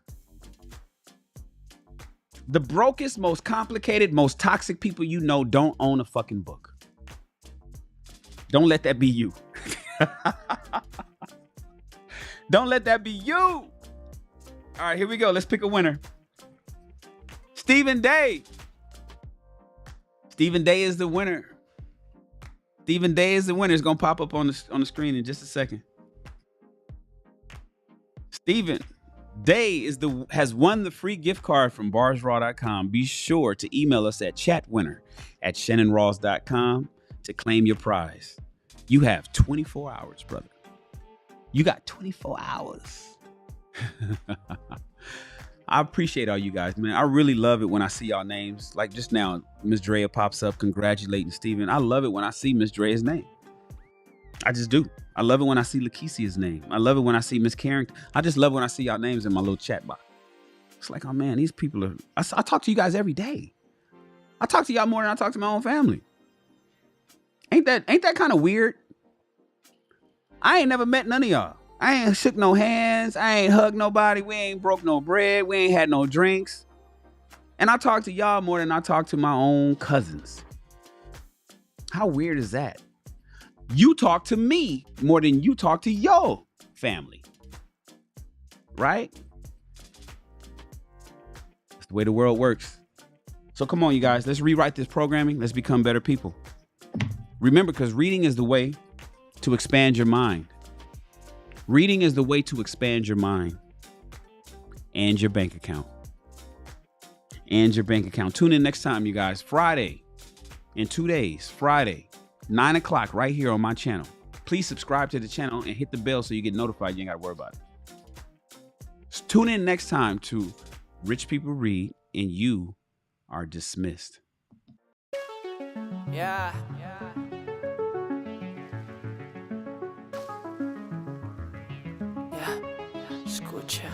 The brokest, most complicated, most toxic people you know don't own a fucking book. Don't let that be you. Don't let that be you. All right, here we go. Let's pick a winner. Stephen Day. Stephen Day is the winner. Stephen Day is the winner. It's going to pop up on the screen in just a second. Stephen Day has won the free gift card from barsraw.com. Be sure to email us at chatwinner@shannonrawls.com to claim your prize. You have 24 hours, brother. You got 24 hours. I appreciate all you guys, man. I really love it when I see y'all names. Like just now, Miss Drea pops up congratulating Steven. I love it when I see Miss Drea's name. I just do. I love it when I see Lakeisia's name. I love it when I see Miss Carrington. I just love when I see y'all names in my little chat box. It's like, oh man, these people are, I talk to you guys every day. I talk to y'all more than I talk to my own family. Ain't that kind of weird? I ain't never met none of y'all. I ain't shook no hands. I ain't hugged nobody. We ain't broke no bread. We ain't had no drinks. And I talk to y'all more than I talk to my own cousins. How weird is that? You talk to me more than you talk to your family. Right? That's the way the world works. So come on, you guys. Let's rewrite this programming. Let's become better people. Remember, because reading is the way to expand your mind. Reading is the way to expand your mind and your bank account. And your bank account. Tune in next time, you guys. Friday, in 2 days, Friday, 9 o'clock, right here on my channel. Please subscribe to the channel and hit the bell so you get notified. You ain't got to worry about it. So tune in next time to Rich People Read and You Are Dismissed. Yeah. Escucha.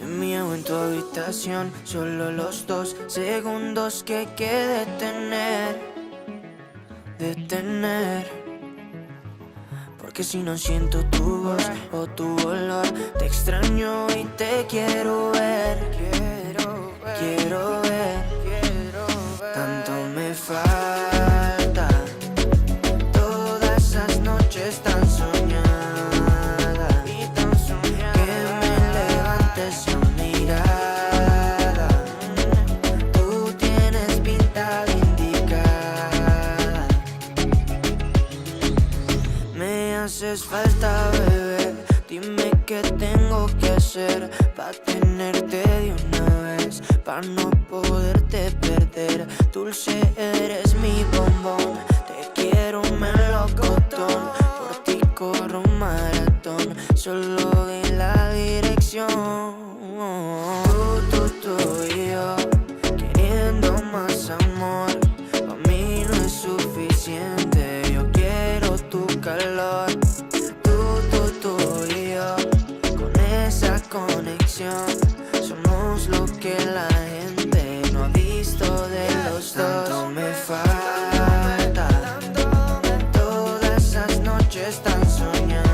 Mío en tu habitación, solo los 2 segundos que hay que detener. Porque si no siento tu voz o tu olor, te extraño y te quiero ver. Tanto me falta. Todas esas noches tan soñadas. Que me levantes a mirada. Tú tienes pinta de indicada. Me haces falta, bebé. Dime qué tengo que hacer pa' tenerte de una vez, pa' no poderte perder. Dulce, eres mi bombón. Te quiero melocotón. Por ti corro un maratón. Solo de la dirección. Tú y yo, queriendo más amor. Pa' mí no es suficiente. Yo quiero tu calor. Tú y yo, con esa conexión. Somos lo que la gente no ha visto de los dos. Tanto me falta. Todas esas noches tan soñadas.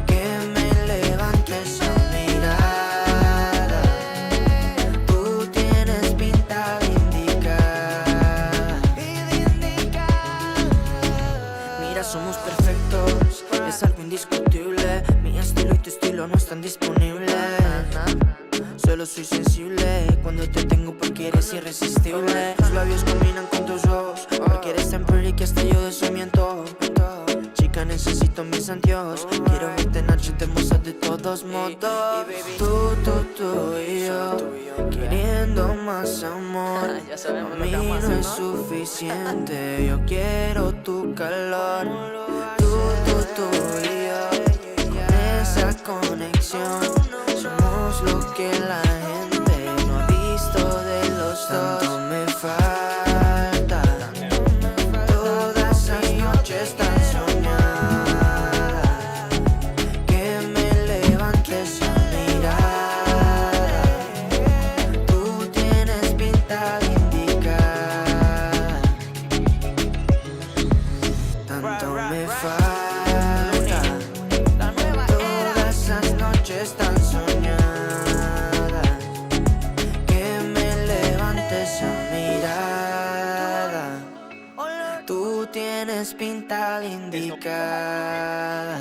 Que me levantes a mirada. Tú tienes pinta de indicada. Mira, somos perfectos. Es algo indiscutible. Mi estilo y tu estilo no están disponibles. Solo soy sensible cuando te tengo porque eres irresistible. Tus labios combinan con tus ojos. Porque eres tan pretty que hasta yo de eso me antojo. Chica, necesito mis anteojos. Quiero verte en noche hermosa de todos modos. Tú y yo, queriendo más amor. A mí no es suficiente. Yo quiero tu calor. Tú y yo, con esa conexión. Somos lo que la gente no ha visto de los dos. Tanto me falta. Todas esas noches tan soñadas. Que me levantes a mirada. Tú tienes pinta de indicada. Tanto me falta. Todas esas noches tan soñadas. Que me levantes a mirada. Tú tienes pinta de indicada.